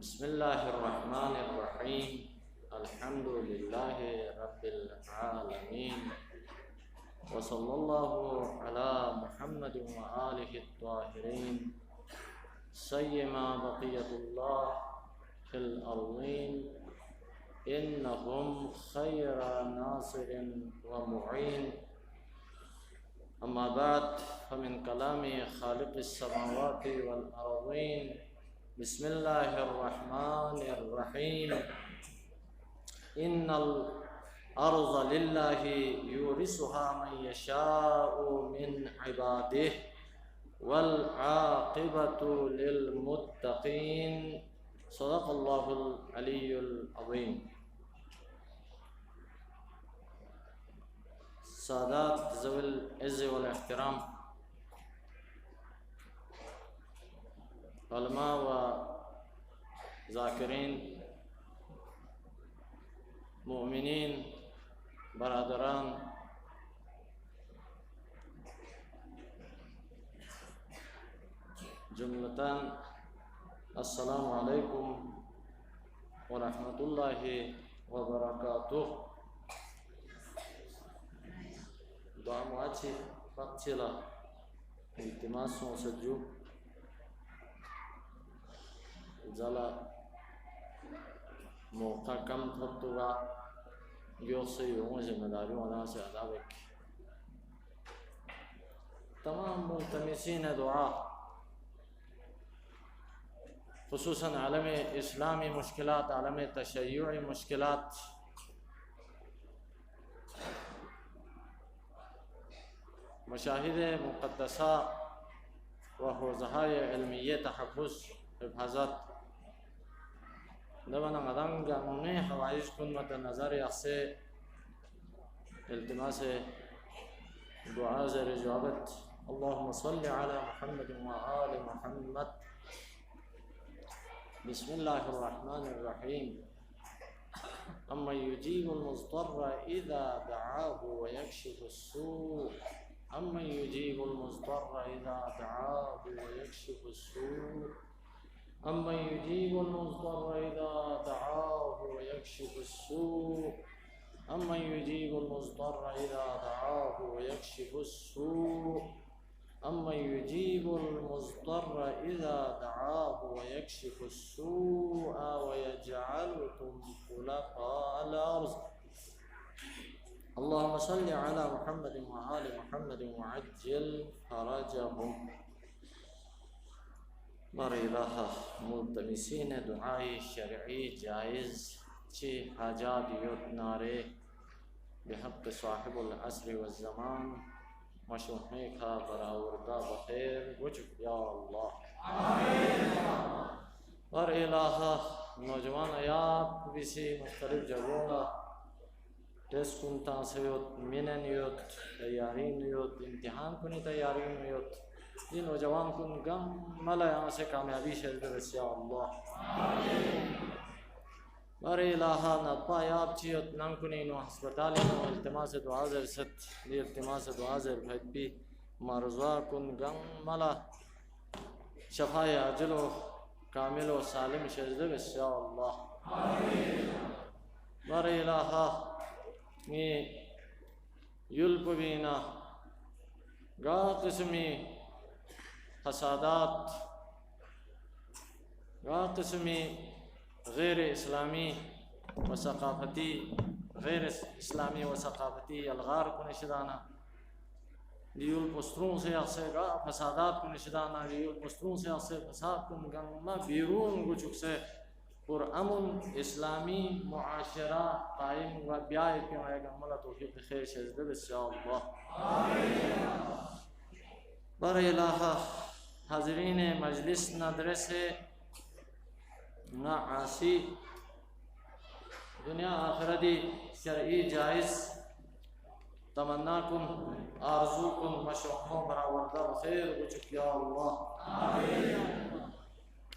بسم الله الرحمن الرحيم. الحمد لله رب العالمين، وصلى الله على محمد وآله الطاهرين، سيما بقية الله في الأرضين، إنهم خير ناصر ومعين. أما بعد، فمن كلام خالق السماوات والأرضين: بسم الله الرحمن الرحيم. إن الأرض لله يورثها من يشاء من عباده والعاقبة للمتقين. صدق الله العلي العظيم. سادات ذوي العز والاحترام، علماء و ذاکرین، مؤمنین، برادران، جملتاً السلام علیکم ورحمۃ اللہ وبرکاتہ. دعا معاچی فقچلا التماسوں سجو زلا موقع کم تھبتوگا یو سے یوں ذمہ داریوں ادا سے ادا وکی. تمام ملتمسین دعا، خصوصاً عالم اسلامی مشکلات، عالم تشیعی مشکلات، مشاہد مقدسہ و حوزہائے علمیہ تحفظ حفاظت دبنا مدنگ انہیں حوائج کن مد نظر اخصے التماس دعا زیر جوابت: اللہم صلی علی محمد و آل محمد. بسم اللہ الرحمن الرحیم. اما یجیب المضطر اذا دعاه ویکشف السوء. اما یجیب المضطر اذا دعاه ویکشف السوء. اما یجیب المضطر اذا دعاه ویکشف السوء. اما یجیب المضطر اذا دعاه ویکشف السوء. اما یجیب المضطر اذا دعاه ویکشف السوء ویجعلکم خلفاء الارض. اللهم صل على محمد وآل محمد وعجل فرجهم. بر الہ ملتمسین دعائی شرعی جائز چی حاجات یوت نارے بحق صاحب العصر والزمان مشوحی کا براورگا بخیر وجب یا اللہ. بر الہ نوجوان آیات بسی مختلف جگہوں ٹیسٹ کنتا سے یوت منن یوت تیارین یوت امتحان کنی تیارین یوت یہ نوجوان کن گم ملا یہاں سے کامیابی شہد بس یا اللہ. بر الہ نطبا یاب چیت نم کنی نو ہسپتالی نو التماس دعا زر ست لی التماس دعا زر بھید بھی مرضا کن گم ملا شفای عجل و کامل و سالم شہد بس یا اللہ. بر الہ می یلپ بینا گا قسمی فسادات، گا قسمی غیر اسلامی و ثقافتی، غیر اسلامی و ثقافتی الغار کو نشدانا لیول پسترون سے اقصے گا فسادات کو نشدانا لیول پسترون سے اقصے فساد کو مگنما بیرون گچک سے پر امن اسلامی معاشرہ قائم و بیائی کیوں آئے گا ملا توفیق خیر شہزدہ بس یا اللہ. بر الہ حاضرین مجلس نہ درس ہے نہ عاصی دنیا آخرتی شرعی جائز تمنا کن آرزو کن مشوقوں براوردہ بخیر وچک یا اللہ.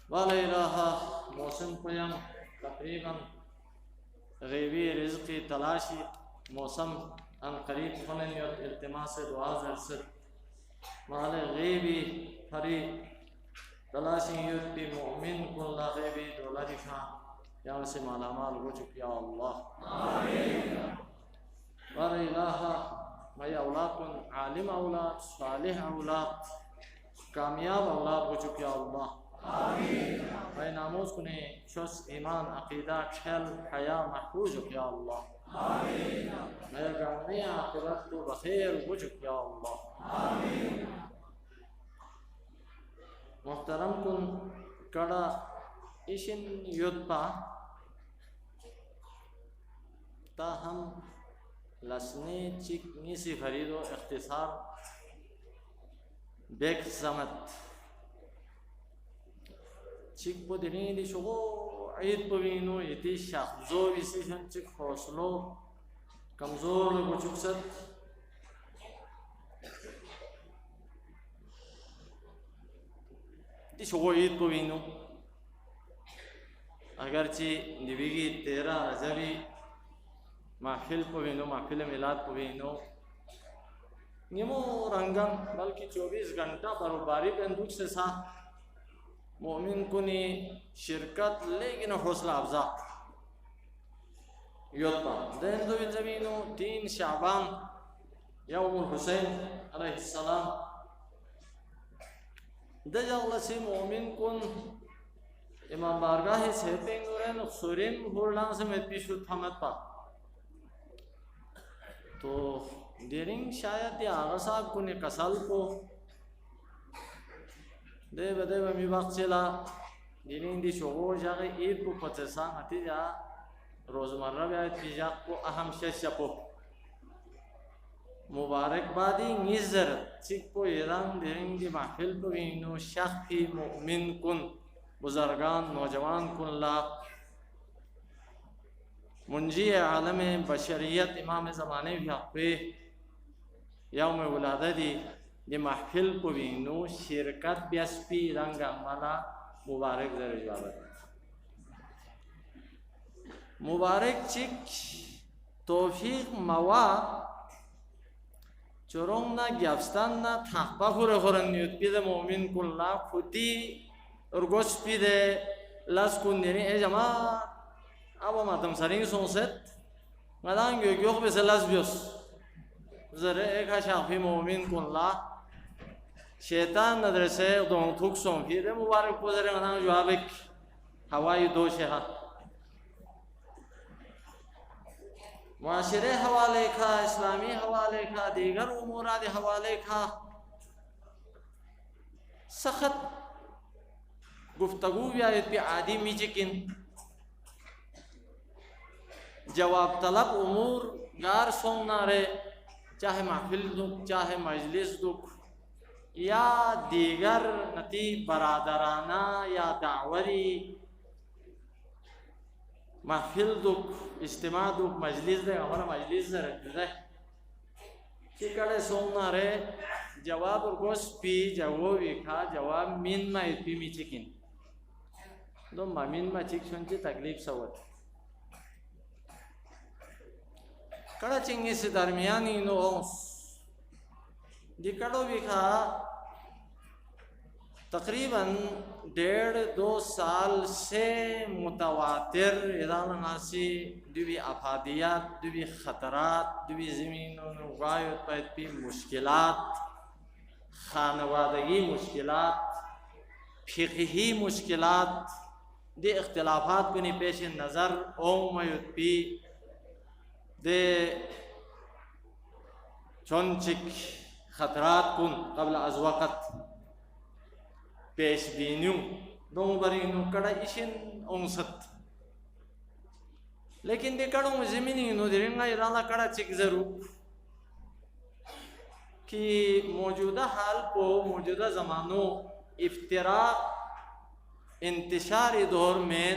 بر الہ موسم قیم تقریباً غیبی رزقی تلاشی موسم ان قریب کنن یوت التماس دعا زرست مال غیبی پھری تلاشی یوت پی مؤمن کن لا غیبی دولاری کھا یا سے مالامال ہو چکی یا اللہ آمین ور الہ میں اولاد کن عالم اولاد صالح اولاد کامیاب اولاد ہو چکی یا اللہ آمین میں ناموز کنے شس ایمان عقیدہ کھل حیا محفوظ ہو یا اللہ آمین میں گامی آخرت کو بخیر ہو چکی یا اللہ آمین محترم کن کڑا ایشن یود پا تاہم لسنے چک نیسی فرید و اختصار بیک زمت چک پو دنین دی شغو عید پو بینو ایتی شخصو بیسی شن چک حوصلو کمزور کو چک ست دی شغو عید پو بینو اگرچہ نبیگی 13 رجبی محفل پو بینو محفل میلاد پو بینو نیمو رنگم بلکہ 24 گھنٹہ بروباری بندوق سے سا مومن کنی شرکت لیکن حوصلہ افزا یوتا دین دو بالزمینو 3 شعبان یوم الحسین علیہ السلام دجاغ لسی مومن کن امام بارگاہ سے پینگورین سورین بھولان سے میں پیشو تھامت پا تو دیرنگ شاید یا آغا صاحب کنے کسال کو دے بدے بمی وقت چلا دیرنگ دی شغو جاگے عید کو پتسان ہتی جا روزمرہ بیایت پی جاگ کو اہم شپو مبارک بادی نیزر چک کو ایران دیرنگ دی محفل کو بینو شخی مؤمن کن بزرگان نوجوان کن لا منجی عالم بشریت امام زمانے بھی حقوی یوم ولادہ دی محفل کو بینو شرکت بیسپی رنگ عملہ مبارک در اجابت مبارک چک توفیق موا چرون نا گیافستان نا تحقا خورن نیوت پید مومن کن لا خودی ارگوش پیده لاس کن دیرین ای جماعت ابا ماتم سرین سونست مدان گوگیوخ بس لاس بیوس زره ایک شاقی مومن کن لا شیطان ندرسه دون توک سون پیده مبارک بزره مدان جوابک هوای دوشه ها معاشرے حوالے کا اسلامی حوالے کا دیگر امورات حوالے کا سخت گفتگو بیایت پی عادی می چکن جواب طلب امور گار سوننا رے چاہے محفل دک چاہے مجلس دک یا دیگر نتی برادرانہ یا دعوری محفل دک اجتماع دک مجلس دے ہمارا مجلس دے رکھتے دے چکڑے سوننا رے جواب ارگوش پی جوابی کھا جواب مین ما پی می چکن دو مامین ما چک شنچی تکلیف سوت کڑا چنگی سے درمیانی نو دی کڑو بھی کھا تقریباً 1.5-2 سال سے متواتر ادان ناسی دوی افادیات دوی خطرات دوی زمینوں وایت پید پی مشکلات خانوادگی مشکلات فقہی مشکلات دے اختلافات کنی پیش نظر اومیت پی دے چونچک خطرات کن قبل از وقت پیش بینیوں دو برینو کڑا ایشن انست لیکن دے کڑوں میں زمینی نو دیرنگا ایرانا کڑا چک ضرور کہ موجودہ حال کو موجودہ زمانوں افتراق انتشار دور میں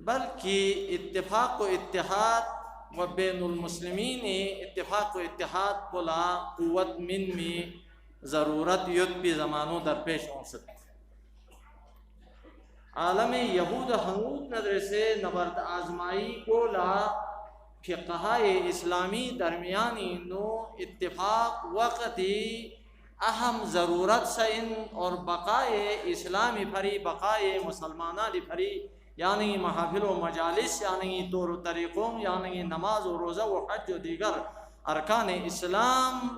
بلکہ اتفاق و اتحاد و بین المسلمین اتفاق و اتحاد بلا قوت من میں ضرورت یود بھی زمانوں درپیش ہو سکتے عالم یہود حنود نظر سے نبرد آزمائی کو لا فقہائے اسلامی درمیانی نو اتفاق وقتی اہم ضرورت سین اور بقائے اسلامی پھری بقائے مسلمانانی پھری یعنی محافل و مجالس یعنی طور و طریقوں یعنی نماز و روزہ و حج و دیگر ارکان اسلام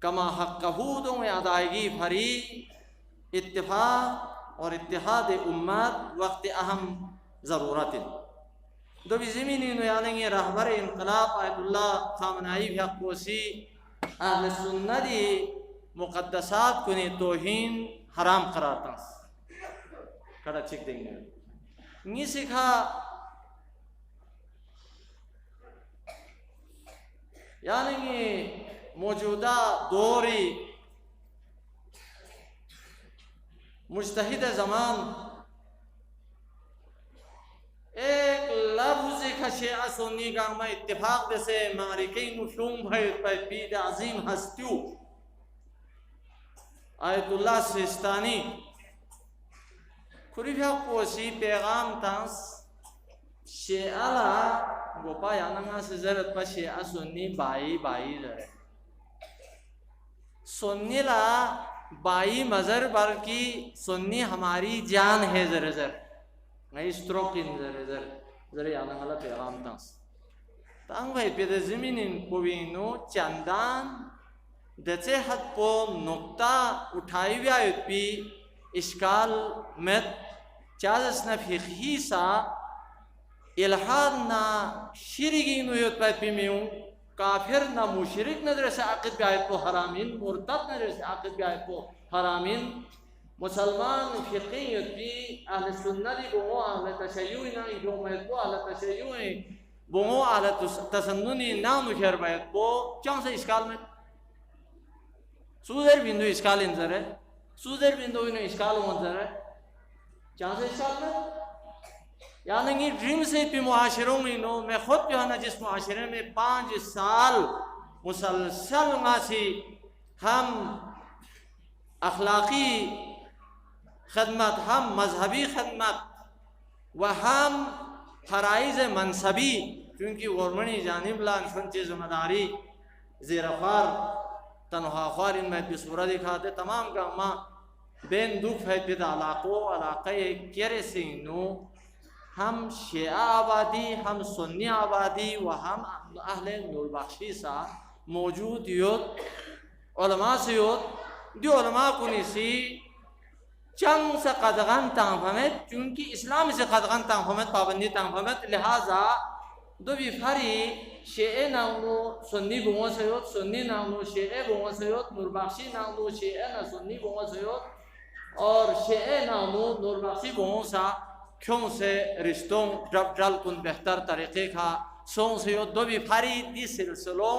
کما حقہودوں ادائیگی پھری اتفاق اور اتحاد امت وقت اہم ضرورت دو بھی زمینی یعنی رہبر انقلاب آیت اللہ خامنائی بھی حق کوسی اہل سنتی مقدسات کنی توہین حرام قرار تھا کھڑا چک دیں گے نہیں سکھا یعنی موجودہ دوری مجتہد زمان ایک لفظ کا شیعہ سنی کا میں اتفاق دے معرکہ نشوم بھائی پید عظیم ہستیو آیت اللہ سیستانی کھریفہ کوسی پیغام تانس شیعہ لا گوپا یاننگا سے زرد پا شیعہ سنی بائی زرد سنی لا بائی مذر بر کی سنی ہماری جان ہے زر نہیں ستروکین زر یاننگا لا پیغام تانس تانگ بھائی پید زمینین کوینو چندان دچے حد پو نقطہ اٹھائی بھی آیت پی اشکال مت چازسنا فقہی سا الہاد نا شرگی نویت پہ پی میوں کافر نا مشرک نظر سے عقد بھی آیت پو حرامین مرتد نظر سے عقد بھی آیت پو حرامین مسلمان فقہیت پی اہل سنتی بہو اہل تشیعی نا جو مہد پو اہل تشیعی بہو اہل تسننی نا مشہر بیت پو چون سے اشکال میں سوزر بندو اشکال انظر ہے سوزر بندو انہوں اشکال منظر ہے چاہاں سے اشکال میں یعنی ڈریم سے پی معاشروں میں انہوں میں خود جو ہے نا جس معاشرے میں 5 سال مسلسل ماسی ہم اخلاقی خدمت ہم مذہبی خدمت و ہم فرائض منصبی کیونکہ غورمنی جانب لان شنچی ذمہ داری زیر خوار تنہا خوار ان میں بھی سورہ دکھاتے تمام کا ماں بین دکھ ہے پید علاقہ کیرے سے انہو ہم شیعہ آبادی ہم سنی آبادی و ہم اہل نور بخشی سا موجود یوت علماء سے یوت دی علماء کنی سی چنگ سے قدغن تنفہمت چونکہ اسلام سے قدغن تنفہمت پابندی تنفہمت لہذا دو بھی پھری شیعہ نامو سنی بہوں سے یوت سنی نامو شیعہ بہوں سے یوت نور بخشی نامو شیعہ نا سنی بہوں سے یوت اور شیعہ نامو نور بخشی بہوں سا کیوں سے رشتوں ڈل کن بہتر طریقے کا سون سے یوت دو بھی پھری دی سلسلوں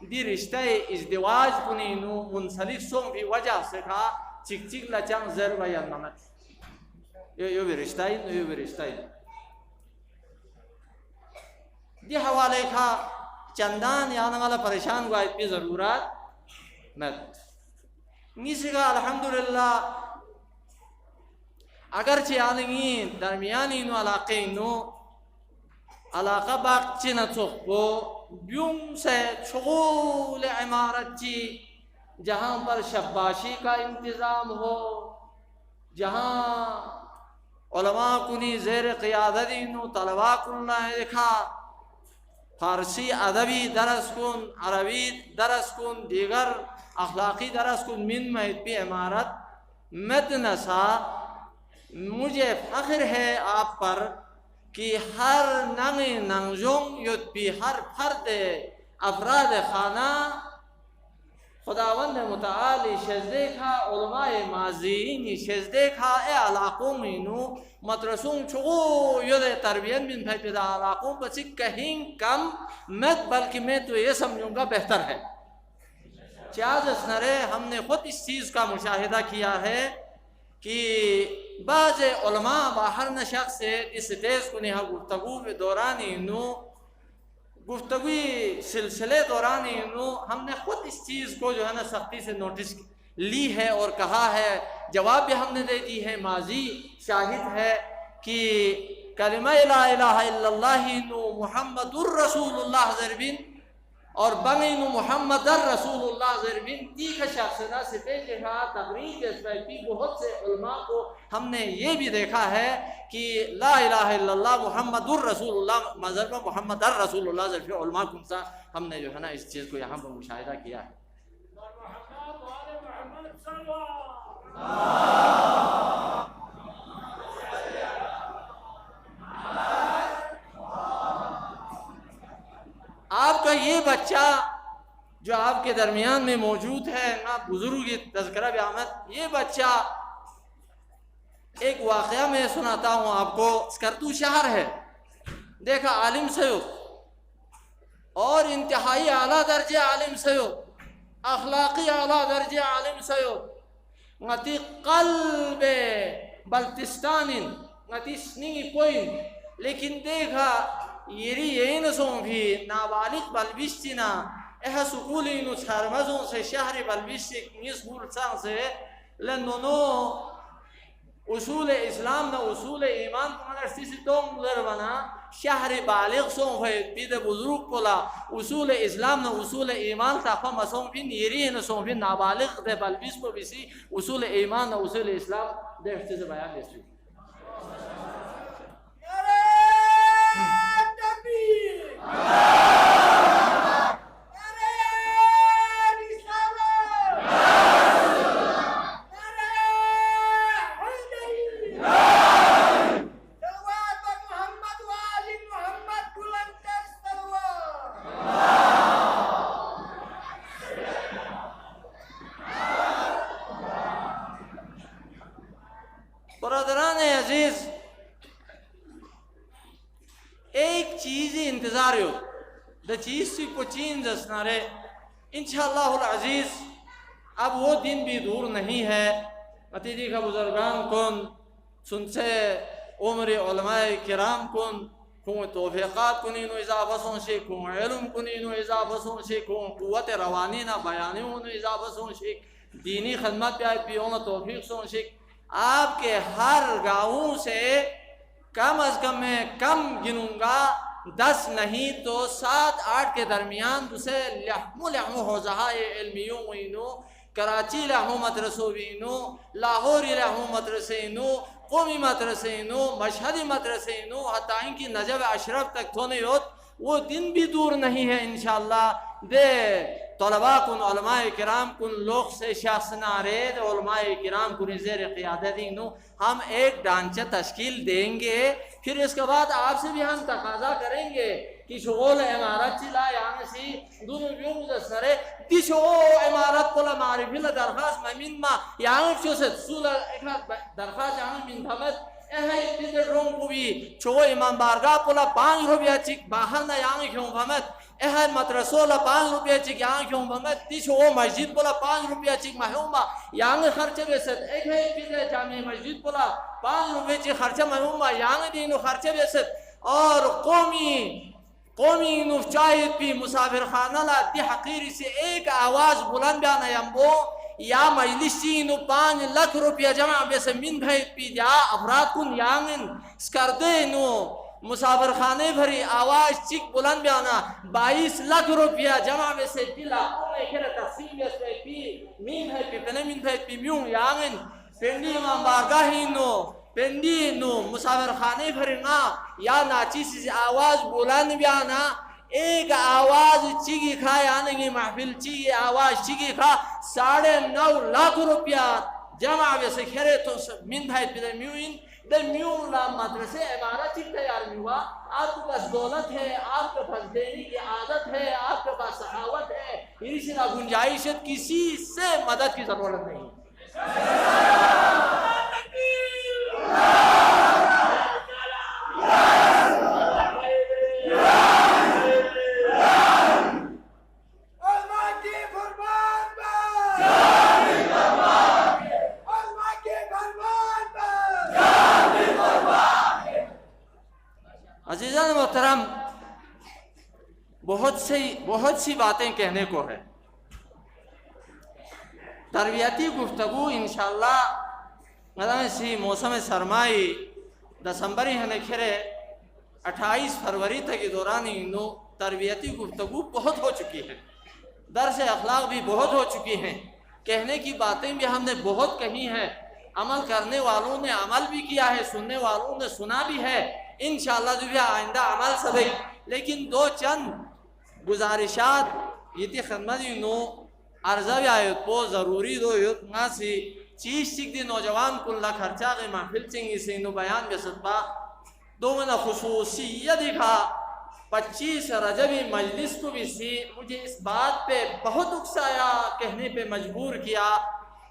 دی رشتہ ازدواج کنینو منسلک سون بھی وجہ سے کھا چک چک لچنگ زر و ینمت یو بھی رشتہ ہی یو بھی رشتہ ہی دی حوالے کا چندان یعنی والا پریشان کو آئیت پی ضرورت مت نیسی کا الحمدللہ اگرچہ یعنی درمیانی انو علاقے انو علاقہ باقچی نتوخ کو بیوم سے شغول عمارت چی جہاں پر شباشی کا انتظام ہو جہاں علماء کنی زیر قیادت انو طلباء کننا لکھا فارسی ادبی درس کن عربی درس کن دیگر اخلاقی درس کن من مہد پی عمارت مدنسا مجھے فخر ہے آپ پر کہ ہر ننگ ننگزوں یود پی ہر فرد افراد خانہ خداوند متعالی شزدے کھا علماء ماضیین شزدے کھا اے علاقوں میں نو مدرسوں چگو یود تربیت بن بھائی پیدا علاقوں پر سے کہیں کم مت بلکہ میں تو یہ سمجھوں گا بہتر ہے چاز اسنرے ہم نے خود اس چیز کا مشاہدہ کیا ہے کہ بعض علماء باہر نشق سے اس دیس کو نہا گفتگو دورانی نو گفتگوی سلسلے دورانی نو ہم نے خود اس چیز کو جو ہے نا سختی سے نوٹس لی ہے اور کہا ہے جواب بھی ہم نے دے دی ہے ماضی شاہد ہے کہ کلمہ لا الہ الا اللہ نو محمد الرسول اللہ ضربین اور بنین محمد رسول اللہ زربین تیکھ شخصنا سے پیچھے تقریر کے سپیٹی بہت سے علماء کو ہم نے یہ بھی دیکھا ہے کہ لا الہ الا اللہ محمد الرسول اللہ مذہب محمد الرسول اللہ زربین علماء کنسا ہم نے جو ہے نا اس چیز کو یہاں پر مشاہدہ کیا ہے. آپ کا یہ بچہ جو آپ کے درمیان میں موجود ہے نا بزرگ تذکرہ بعمد، یہ بچہ ایک واقعہ میں سناتا ہوں آپ کو. اسکردو شہر ہے، دیکھا عالم سیو اور انتہائی اعلیٰ درجے عالم سیو، اخلاقی اعلیٰ درجے عالم save, ngati qalbe baltistanin ngati sningi point. لیکن دیکھا یری این سوں بھی نابالغ بلبشتنا اہ سکولی نو چھرمزوں سے شہر بلبشت نیس بول سان سے لنونو اصول اسلام نا اصول ایمان کو منر سیسی توم لربنا شہر بالغ سوں ہے بید بزرگ پولا اصول اسلام نا اصول ایمان تاقا مسوں بھی یری این سوں بھی نابالغ دے بلبشت کو بسی اصول ایمان نا اصول اسلام دے احتی سے بیان دیسی. برادران عزیز، ایک چیز انتظار ہو دا چیز سی کو چین جسنارے انشاءاللہ العزیز. اب وہ دن بھی دور نہیں ہے. نتیجی کا بزرگان کن سن سے عمر علماء کرام کن کون توفیقات کنینو اضافہ سن سے کون علم کنینو اضافہ سن سے کون قوت روانینا بیانیونو اضافہ سن سے دینی خدمت پہ آئی پیونا توفیق سن سے. آپ کے ہر گاؤں سے کم از کم میں کم گنوں گا 10 نہیں تو 7-8 کے درمیان دوسرے لحمو حوزہائے علمیوں وینو، کراچی لحمو مدرسوں وینو، لاہوری لحمو مدرسینو، قومی مدرسینو، مشہدی مدرسینو، حتیٰ ان کی نجب اشرف تک تھونے ہوت. وہ دن بھی دور نہیں ہے انشاءاللہ دے طلباء کن علماء کرام کن لوگ سے شخص نارے دے علماء کرام کن زیر قیادت انو ہم ایک ڈانچہ تشکیل دیں گے. پھر اس کے بعد آپ سے بھی ہم تقاضا کریں گے کہ شغول امارت چلا یعنی سی دونوں بیوں دسترے دی شغول امارت پولا معرفی لدرخواست ممین ما یعنی چو سے سولا درخواست یعنی من بھمت اہی دیدر رون کو بھی چھو امام بارگاہ پولا 5 روپیہ چک باہر نہ یعنی کیوں بھمت اہل مدرسو لا 5 روپیہ چک یعنی کیوں بھمت تی چھو مسجد پولا 5 روپیہ چک محوما یعنی خرچے بیست ایک ہے پیدے جامع مسجد پولا 5 روپیہ چک خرچے محوما یعنی دینو خرچے بیست. اور قومی نو چاہید بھی مسافر خانہ لا دی حقیری سے ایک آواز بلند بیانا یمبو یا مجلسی نو 5 لاکھ روپیہ جمع بیسے من بھائی پی جا افراد کن یانگن سکردے نو مسافر خانے بھری آواز چک بلند بیانا 22 لاکھ روپیہ جمع بیسے دلا اونے کھر تقسیم بیسے پی من بھائی پی پنے من بھائی پی میون یانگن پینڈی امام بارگاہی نو پینڈی نو مسافر خانے بھری نا یا ناچی سی آواز بلند بیانا ایک آواز چیگی کھا یعنی محفل چیگی آواز چیگی کھا 9.5 لاکھ روپیہ جمع بیسے کھرے تو من بھائی پیدے میوین دے میون لا مدرسے عبارت چیک تیار میوا. آپ کے پاس دولت ہے، آپ کے پاس دینے کی عادت ہے، آپ کے پاس سخاوت ہے، اسی طرح گنجائشت کسی سے مدد کی ضرورت نہیں. عزیزان محترم، بہت سی باتیں کہنے کو ہے. تربیتی گفتگو انشاءاللہ مدام سی موسم سرمائی دسمبری ہنے کھرے 28 فروری تک دورانی انو تربیتی گفتگو بہت ہو چکی ہے، درس اخلاق بھی بہت ہو چکی ہیں، کہنے کی باتیں بھی ہم نے بہت کہی ہیں، عمل کرنے والوں نے عمل بھی کیا ہے، سننے والوں نے سنا بھی ہے، انشاءاللہ جو بھی آئندہ عمل سبھی. لیکن دو چند گزارشات یہ تھی خدمت نو عرضہ بھی آیت پو ضروری دو یوت ناسی چیز چک دی نوجوان کل خرچہ کے محفل چنگی سے نو بیان بے صدبہ دو من خصوصیت دکھا 25 رجبی مجلس کو بھی سی مجھے اس بات پہ بہت اکسایا، کہنے پہ مجبور کیا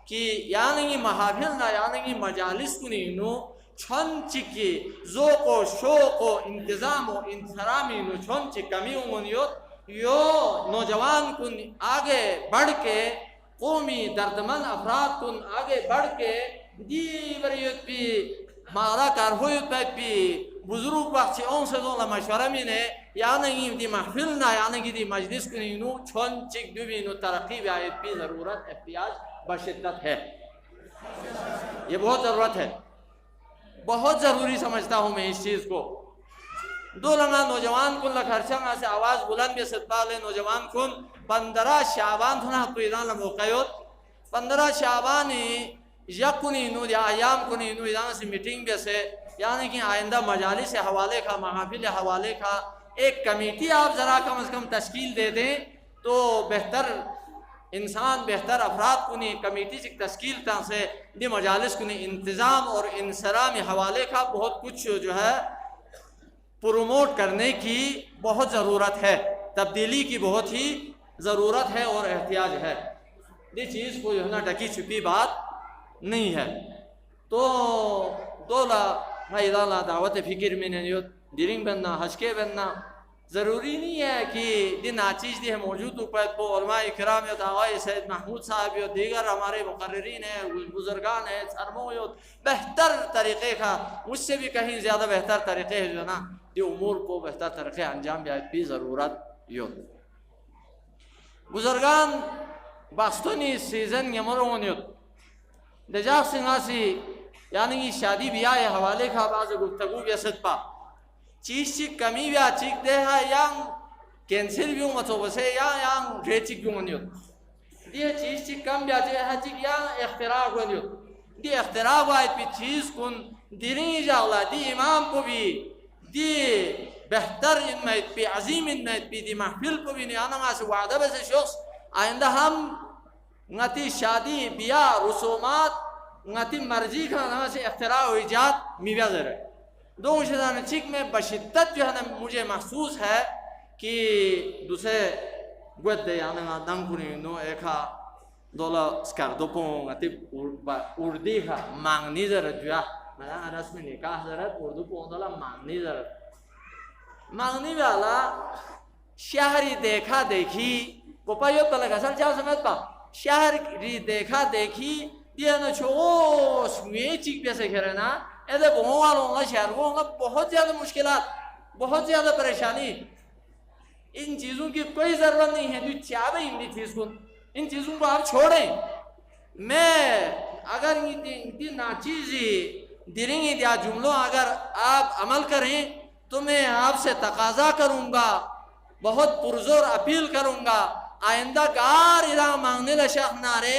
کہ یعنی محافل نہ یعنی مجالس کو نینو چھن چکی ذوق و شوق و انتظام و انتظامی نو چھن چک کمی امونیت یو نوجوان کن آگے بڑھ کے قومی دردمند افراد کن آگے بڑھ کے دی بریت پی مارا کار ہویت پی بزرگ وقت اون سے دون مشورہ میں نے یعنی دی محفل نہ یعنی دی مجلس کو نینو چھن چک دو بھی نو ترقی بیایت پی ضرورت احتیاج بشدت ہے. یہ بہت ضرورت ہے، بہت ضروری سمجھتا ہوں میں اس چیز کو. دو لنگا نوجوان کن لکھرچنگا سے آواز بلند بھی ستبالے نوجوان کن 15 شعبان تھنا تو ایدان لموقعیت 15 شعبانی یکنی نو دی آیام کنی نو ایدان سے میٹنگ بھی سے یعنی کہ آئندہ مجالس حوالے کا محافل حوالے کا ایک کمیٹی آپ ذرا کم از کم تشکیل دے دیں تو بہتر انسان بہتر افراد کنی کمیٹی سے تشکیل تا سے دی مجالس کنی انتظام اور انصرام حوالے کا بہت کچھ جو ہے پروموٹ کرنے کی بہت ضرورت ہے، تبدیلی کی بہت ہی ضرورت ہے اور احتیاج ہے. یہ چیز کو جو ہے نا ڈکی چھپی بات نہیں ہے. تو دولا فائدہ دعوت فکر میں نے درنگ بننا ہچکے بننا ضروری نہیں ہے کہ دن ناچیز دی ہے موجود اوپر کو علماء اکرام یا آغای سید محمود صاحب یا دیگر ہمارے مقررین ہیں بزرگان ہیں سرموں یا بہتر طریقے کا مجھ سے بھی کہیں زیادہ بہتر طریقے جو نا دی امور کو بہتر طریقے انجام بھی ضرورت یو بزرگان باستونی سیزن یمرون یو دجاق سنگاسی یعنی شادی بیاہ حوالے کا بعض گفتگو بیست پا چیز چیک کمی بیا چیک دے ہا یانگ کینسل بیوں مطو بسے یانگ ری چیک بیوں منیو دی چیز چیک کم بیا چیک ہا چیک یانگ اختراع کنیو دی اختراع باید پی چیز کن دیرین جاغلا دی امام کو بھی دی بہتر انمیت پی عظیم انمیت پی دی محفل کو بھی نیانا ماں سے وعدہ بسے شخص آئندہ ہم نتی شادی بیا رسومات نتی مرضی کا نام سے اختراع و ایجاد میوہ ذرہ دو شدان چک میں بشدت جو ہے نا مجھے محسوس ہے کہ دوسرے گوید دے یعنی دنگ کنی نو ایکا دولا سکر دو پونگ اتی اردی کا مانگنی ذرد جو ہے میں رسم نکاح ذرد اردو پونگ دولا مانگنی ذرد مانگنی والا شہری دیکھا دیکھی پوپا یو پلک اصل چاہ سمجھ پا شہری دیکھا دیکھی یہ نا چھوس میں چک پیسے کھرے نا ایسے بہوں والوں گا شہر کو ہوں بہت زیادہ مشکلات بہت زیادہ پریشانی. ان چیزوں کی کوئی ضرورت نہیں ہے جو چاہے ان چیز کو ان چیزوں کو آپ چھوڑیں. میں اگر ان ناچیزی درنگی دیا جملوں اگر آپ عمل کریں تو میں آپ سے تقاضا کروں گا بہت پرزور اپیل کروں گا آئندہ کار ارا مانگنے لشاہ نارے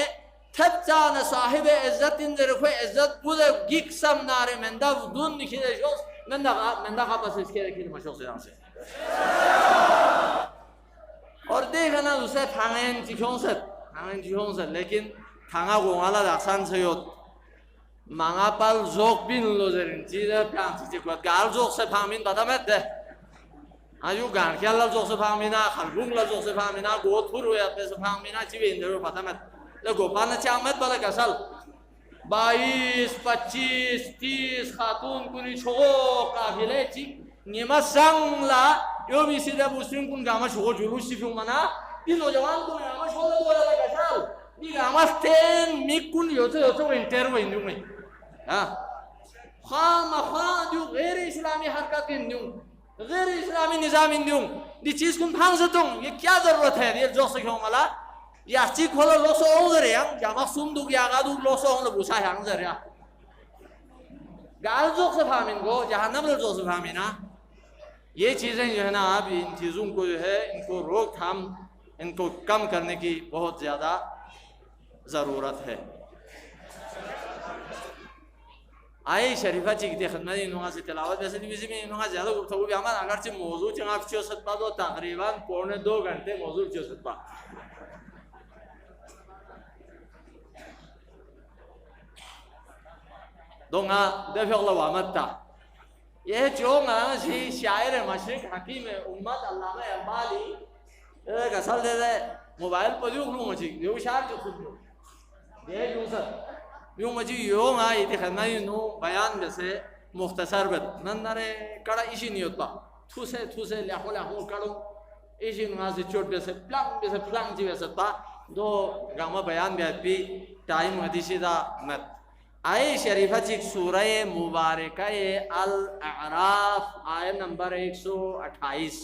تھب چاہ صاحب عزت ان ذرف عزت بودے گیک سم نارے مندہ دون نکھی دے شوز مندہ خواہ اس کے رکھی دے مشوق سے جان سے اور دیکھنا دوسرے تھانگین چیخوں سے لیکن تھانگا گونگالا داکسان سے یوت مانگا پال زوک بین لو زرین چیزے پیان چیزے کوت گال زوک سے پھامین بتا مت دے آجو گانکیال لل زوک سے پھامینا خلبونگ لل زوک سے پھامینا گوت پھر ہویا پہ سے پھامینا چیوے اندرو پتا مت لگو پانا چاہمت بلا کسل 22 25 30 خاتون کنی چھو قافلے چیک نیمہ سنگ لا یو بھی سیدھا بوسرین کن گاما چھو جلوش سی فیوں منا دی نوجوان کو گاما چھو لگو لگا کسل دی گاما ستین میک کن یوتو وہ انٹر وہ اندیوں میں خواہ جو غیر اسلامی حرکت اندیوں غیر اسلامی نظام اندیوں دی چیز کن پھانگ ستوں یہ کیا ضرورت ہے یہ جو سکھوں ملا یا چیک ہولا لوسو اونزر یا یا مقصوم دو گیا آگا دو لوسو اونزر بوسا ہے انزر یا گال زوک سے فامین گو جہنم لر زوک سے فامینا یہ چیزیں جو ہے نا آپ ان چیزوں کو جو ہے ان کو روک تھام ان کو کم کرنے کی بہت زیادہ ضرورت ہے. آئے شریفہ چیکتے خدمت انہوں سے تلاوت ویسے بھی میں انہوں زیادہ گفتگو بھی ہمارا اگرچہ موضوع چنگا فچو ستپا دو تقریباً 1.25 گھنٹے موضوع فچو ستپا دونگا دفع اللہ وامد تا. یہ چونگا شی شاعر مشرق حکیم امت علامہ اقبالی ایک اصل دے دے موبائل پر دیو کھلوں مچی دیو شاعر جو خود دیو یہ یوں سر یوں مجھے یوں آئی تھی خدمائی نو بیان جیسے مختصر بد نندرے کڑا ایشی نہیں ہوتا تھوسے لیاخو کڑو ایشی نو آسی چوٹ بیسے پلانگ جی بیسے تا دو گاما بیان بیاد بھی ٹائم حدیثی دا مت. آئے شریفہ چیک سورہ مبارکہ الاعراف آئے نمبر 128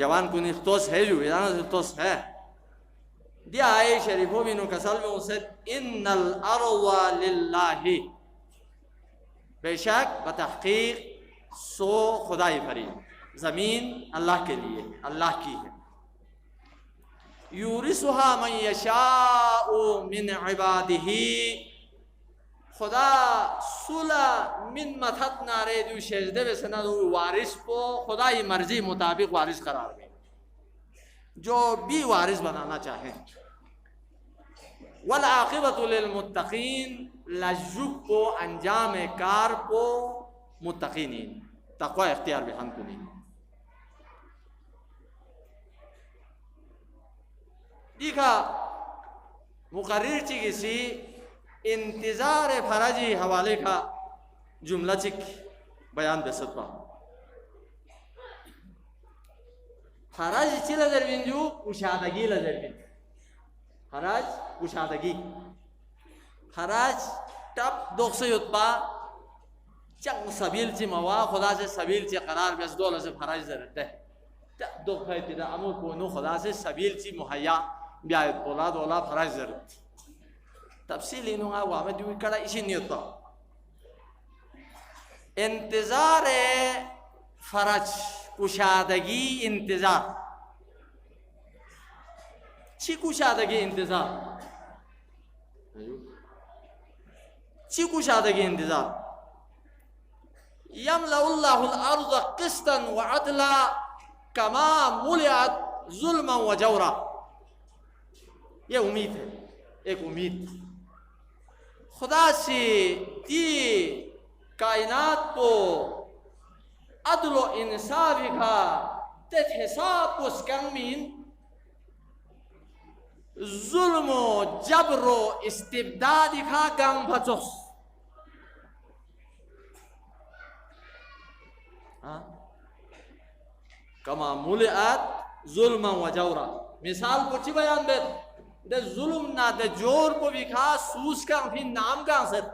جوان کنی اختوص ہے جو بیدانا سے اختوص ہے دی آئے شریفوں بھی نو کسل میں اسے ان الارض للہ بے شک بتحقیق سو خدای فری زمین اللہ کے لیے اللہ کی ہے. یورثها من یشاء من عبادہ خدا سولا من متحد نارے جو شجدے بے سنا دو وارث کو خدای مرضی مطابق وارث قرار دے جو بھی وارث بنانا چاہیں. والعاقبت للمتقین لجوک کو انجام کار کو متقینین تقوی اختیار بھی ہم کنین. دیکھا مقرر چی کسی انتظار فرجی حوالے کا جملہ چک بیان بے سطبہ فرج چی لذر بین جو کشادگی لذر بین خراج کشادگی خراج ٹپ دوخ سے یتبا چنگ سبیل چی موا خدا سے سبیل چی قرار بیس دولہ سے خراج ضرورت ہے ٹپ دوخ ہے دا امو کونو خدا سے سبیل چی محیا بیایت اولاد اولا خراج ضرورت تفصیل انہوں گا وہ ہمیں جو کڑا اسی نہیں ہوتا. انتظار فرج کشادگی انتظار چی کشادگی انتظار چی کشادگی انتظار یملأ اللہ الارض قسطا وعدلا کما ملعت ظلما وجورا. یہ امید ہے ایک امید خدا سے دی کائنات کو عدل و انصاف کا تت حساب کو سکمین ظلم و جبر و استبداد کا گم بچوس کما ملعت ظلم و جورا. مثال کو چی بیان بیت دے ظلم نہ دے جور کو بھی کھا سوس کا پھر نام کا اثر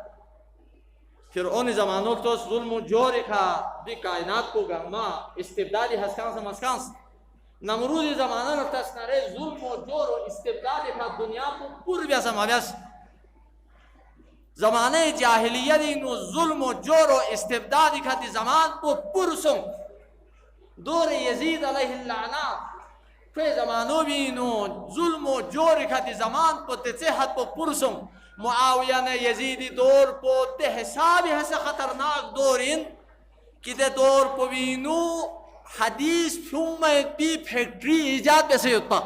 پھر ان زمانوں تو ظلم و جور کھا بھی کائنات کو گرما استبدالی ہسکان سے مسکان سے نمرود زمانہ رفتس نرے ظلم و جور و استبدالی کھا دنیا کو پور بیاسا مابیاس زمانہ جاہلیت انو ظلم و جور و استبدالی کھا دی زمان کو پرسوں دور یزید علیہ اللعنات پھر زمانوں بھی انو ظلم و جور کھاتی زمان پو تیسیحت پو پرسوں معاویہ نے یزیدی دور پو تے حسابی حسے خطرناک دور ان کی دے دور پو بھی انو حدیث فیومت بھی فیکٹری ایجاد بیسے ہوتا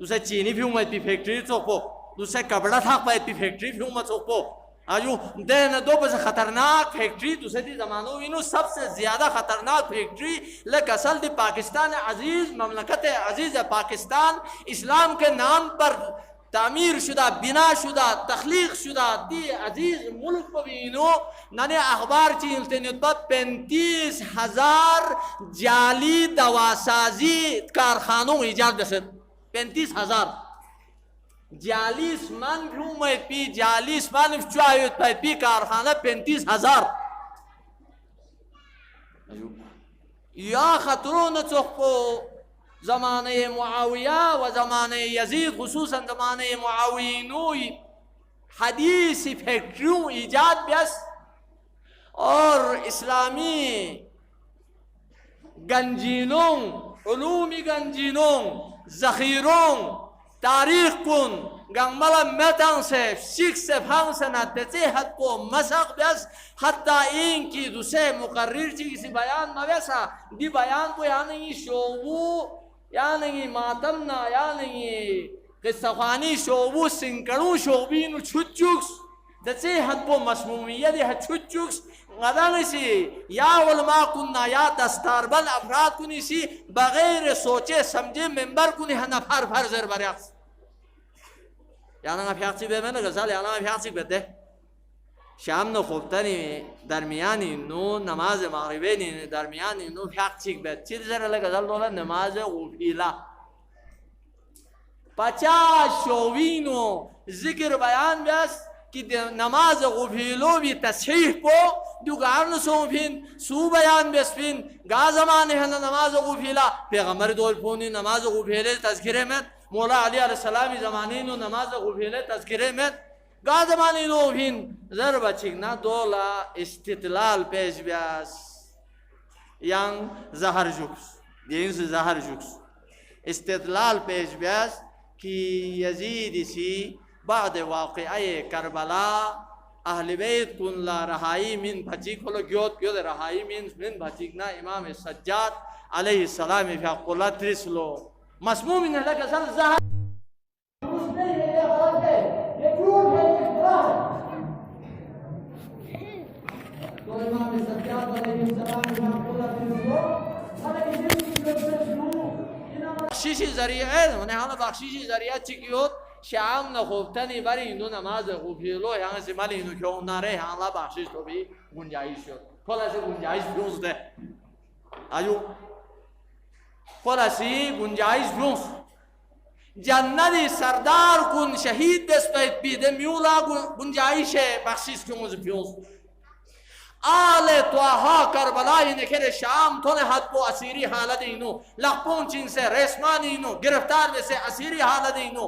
دوسرے چینی فیومت بھی فیکٹری چوکو دوسرے کبڑا تھاک پائیت بھی فیکٹری فیومت چوکو آجو دین دو بس خطرناک فیکٹری دوسرے دی زمانوں انو سب سے زیادہ خطرناک فیکٹری لیکن اصل دی پاکستان عزیز مملکت عزیز پاکستان اسلام کے نام پر تعمیر شدہ بنا شدہ تخلیق شدہ دی عزیز ملک کو بھی انو نانے اخبار چیلتے نیتبت 35,000 جعلی دواسازی کارخانوں ایجاد بسد 35,000 جالیس من بھومت پی جالیس من فچوائیت پی کارخانہ 35,000 یا خطرون چخپو زمانہ معاویہ و زمانہ یزید خصوصاً زمانہ معاوینوی حدیث فیکٹریوں ایجاد بیس اور اسلامی گنجینوں علومی گنجینوں ذخیروں تاریخ کن گنگملا میتان سے شیخ سے پھانگ سے نہ تیچے حد کو مساق بیس حتی این کی دوسرے مقرر چی کسی بیان مویسا دی بیان کو یعنی شعبو یعنی ماتمنا یعنی قصہ خوانی شعبو سنکڑوں شعبین چھچوکس تیچے حد کو مسمومیت ہے چھچوکس غدان سی یا علماء کننا یا دستاربل افراد کنی سی بغیر سوچے سمجھے ممبر کنی ہنا پھر پھر زر بریاقس یعنی nga piyakçı vermene güzel yani nga piyakçı bede şamno خوبتنی درمیانی نو نماز مغربی درمیانی نو piyakçı bede چیز زر güzel دولا نماز غفیلا 50 شوینو ذکر بیان بیس کہ نماز غفیلو بھی تصحیح کو دو گارن سو پھین سو بیان بیس پھین گا زمانے ہے نماز غفیلا پیغمبر دول پونی نماز غفیلے تذکرے میں مولا علی علیہ السلامی زمانینو نماز غفیلے تذکرے میں گا زمانینو پھین ضرب چکنا دولا استدلال پیش بیس یان زہر جکس دین سے زہر جکس استدلال پیش بیس کہ یزید سی بعد واقعہ کربلا اہل بیت کن لا رہائی من بھچیک ہلو گیوت گیوت رہائی من بھچیک نا امام سجاد علیہ السلام فی قلت رسلو مسموم انہیں لکہ سر زہر اس نہیں ہے یہ غلط ہے یہ جھوٹ ہے یہ اختراع ہے تو امام سجاد علیہ السلام فی قلت رسلو بخشیشی ذریعہ ہے انہیں ہاں بخشیشی ذریعہ چکیوت شام نہ خوبتنی بری ہندو نماز غفیلو یہاں سے مالی ہندو کیوں نہ رہے ہاں اللہ بخشش تو بھی گنجائش ہو کھولا سے گنجائش بیونس دے آجو کھولا سی گنجائش بیونس جنتی سردار کن شہید بیس پیت بھی دے میولا گنجائش ہے بخشش کیوں سے بیونس آل توہا کربلائی نکھر شام تونے حد کو اسیری حالت انو لقپون چین سے ریسمانی انو گرفتار میں سے اسیری حالت انو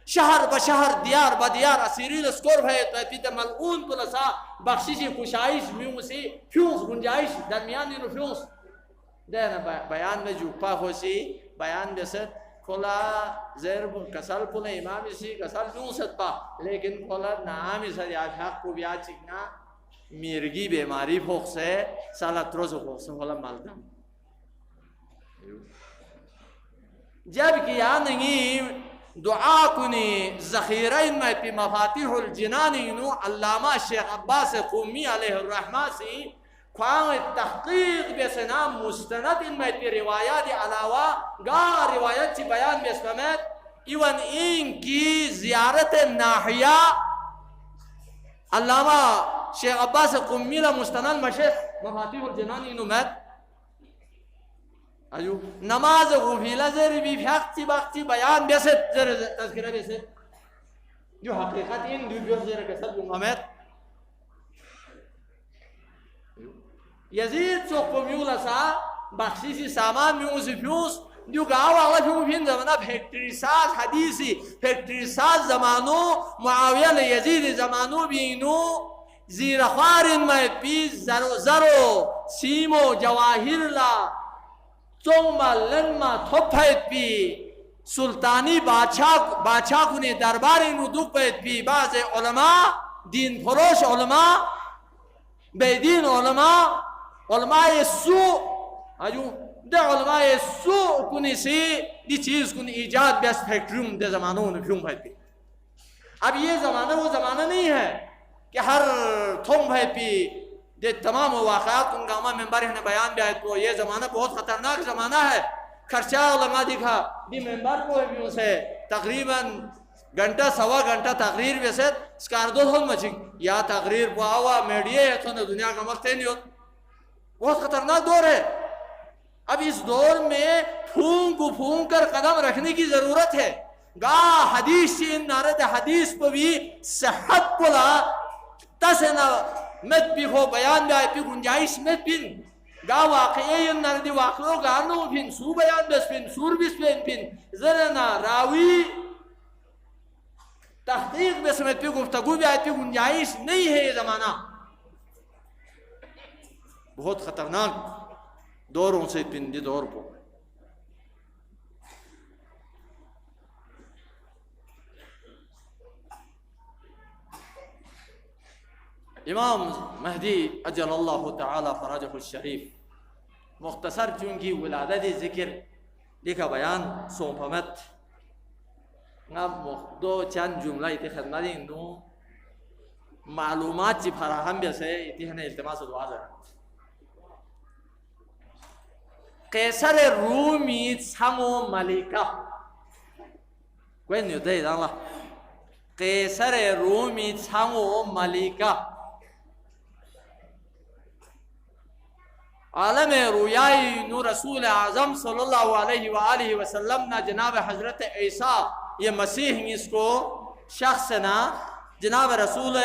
شہر بشہر دیار بدیار اسیری لسکور ہے تو ایتی ملعون پلسا بخشیشی خوشائش میوں سے فیونس گنجائش درمیانی نو فیونس دینا بیان میں جو پا خوشی بیان میں سے کھولا زیر کسل پلے امامی سی کسل فیونست پا لیکن کھولا نامی سر یا حق کو بیا چکنا میرگی بیماری پھوک سے سالت روز پھوک سے کھولا مالدم جب کیا نہیں دعا کنی ذخیرین میں پی مفاتیح الجنانینو علامہ شیخ عباس قومی علیہ الرحمہ سی خواہاں تحقیق بیسے نام مستند ان میں پی روایات علاوہ گا روایت چی بیان بیسمت ایون ان کی زیارت ناحیہ علامہ شیخ عباس قومی علیہ مستند مشیخ مفاتیح الجنانینو مت آجو نماز غفیلہ زیر بھی فیقتی باقتی بیان بیست زیر تذکرہ بیست جو حقیقت ان دو بیوز زیر کسل بنگامت یزید سوق پمیولا سا بخشیسی سامان میوز فیوز جو گاو اغلا فیو فین زمانہ فیکٹری ساز حدیثی فیکٹری ساز زمانو معاویہ یزید زمانو بینو زیر خوارن میں پیز زرو سیمو جواہر لا چوما لنما تھوپیت پی سلطانی باچھا کنے درباری نو دو پیت پی بعض علماء دین فروش علماء بے دین علماء سو آجو دے علماء سو کنے سی دی چیز کنے ایجاد بیس فیکٹریوں دے زمانوں نے کیوں پیت پی اب یہ زمانہ وہ زمانہ نہیں ہے کہ ہر تھوم پیت پی یہ تمام واقعات ان گاما ممبر نے بیان بھی آئے تو یہ زمانہ بہت خطرناک زمانہ ہے خرچہ علماء دکھا دی ممبر کو بھی اسے تقریباً گھنٹہ سوا گھنٹہ تقریر بھی سے سکاردو ہون مچک یا تقریر کو آوا میڈیے ہے تو نے دنیا کا مقتے نہیں ہوتا بہت خطرناک دور ہے اب اس دور میں پھونک کر قدم رکھنے کی ضرورت ہے گاہ حدیث چین نارد حدیث کو بھی صحت پلا تسنا مت بھی ہو بیان بھی آئے پی گنجائش مت پین گا واقعی نردی واقعو گانو پین سو بیان بس پین سور بس پین زرنا راوی تحقیق بس مت پی گفتگو بھی آئے پی گنجائش نہیں ہے یہ زمانہ بہت خطرناک دوروں سے پندی دور کو امام مہدی اجل اللہ تعالی فرجہ الشریف مختصر چونکی ولادت ذکر لکھا بیان سوپمت دو چند جملہ اتی خدمت اندو معلومات چی فراہم بیسے اتی ہنے التماس دعا ذرا قیصر رومی سمو ملکہ کوئی نیو دے دانا قیصر رومی سمو ملکہ عالم رویائی نو رسول اعظم صلی اللہ علیہ وآلہ وسلم نا جناب حضرت عیسیٰ یہ مسیح اس کو شخص نا جناب رسول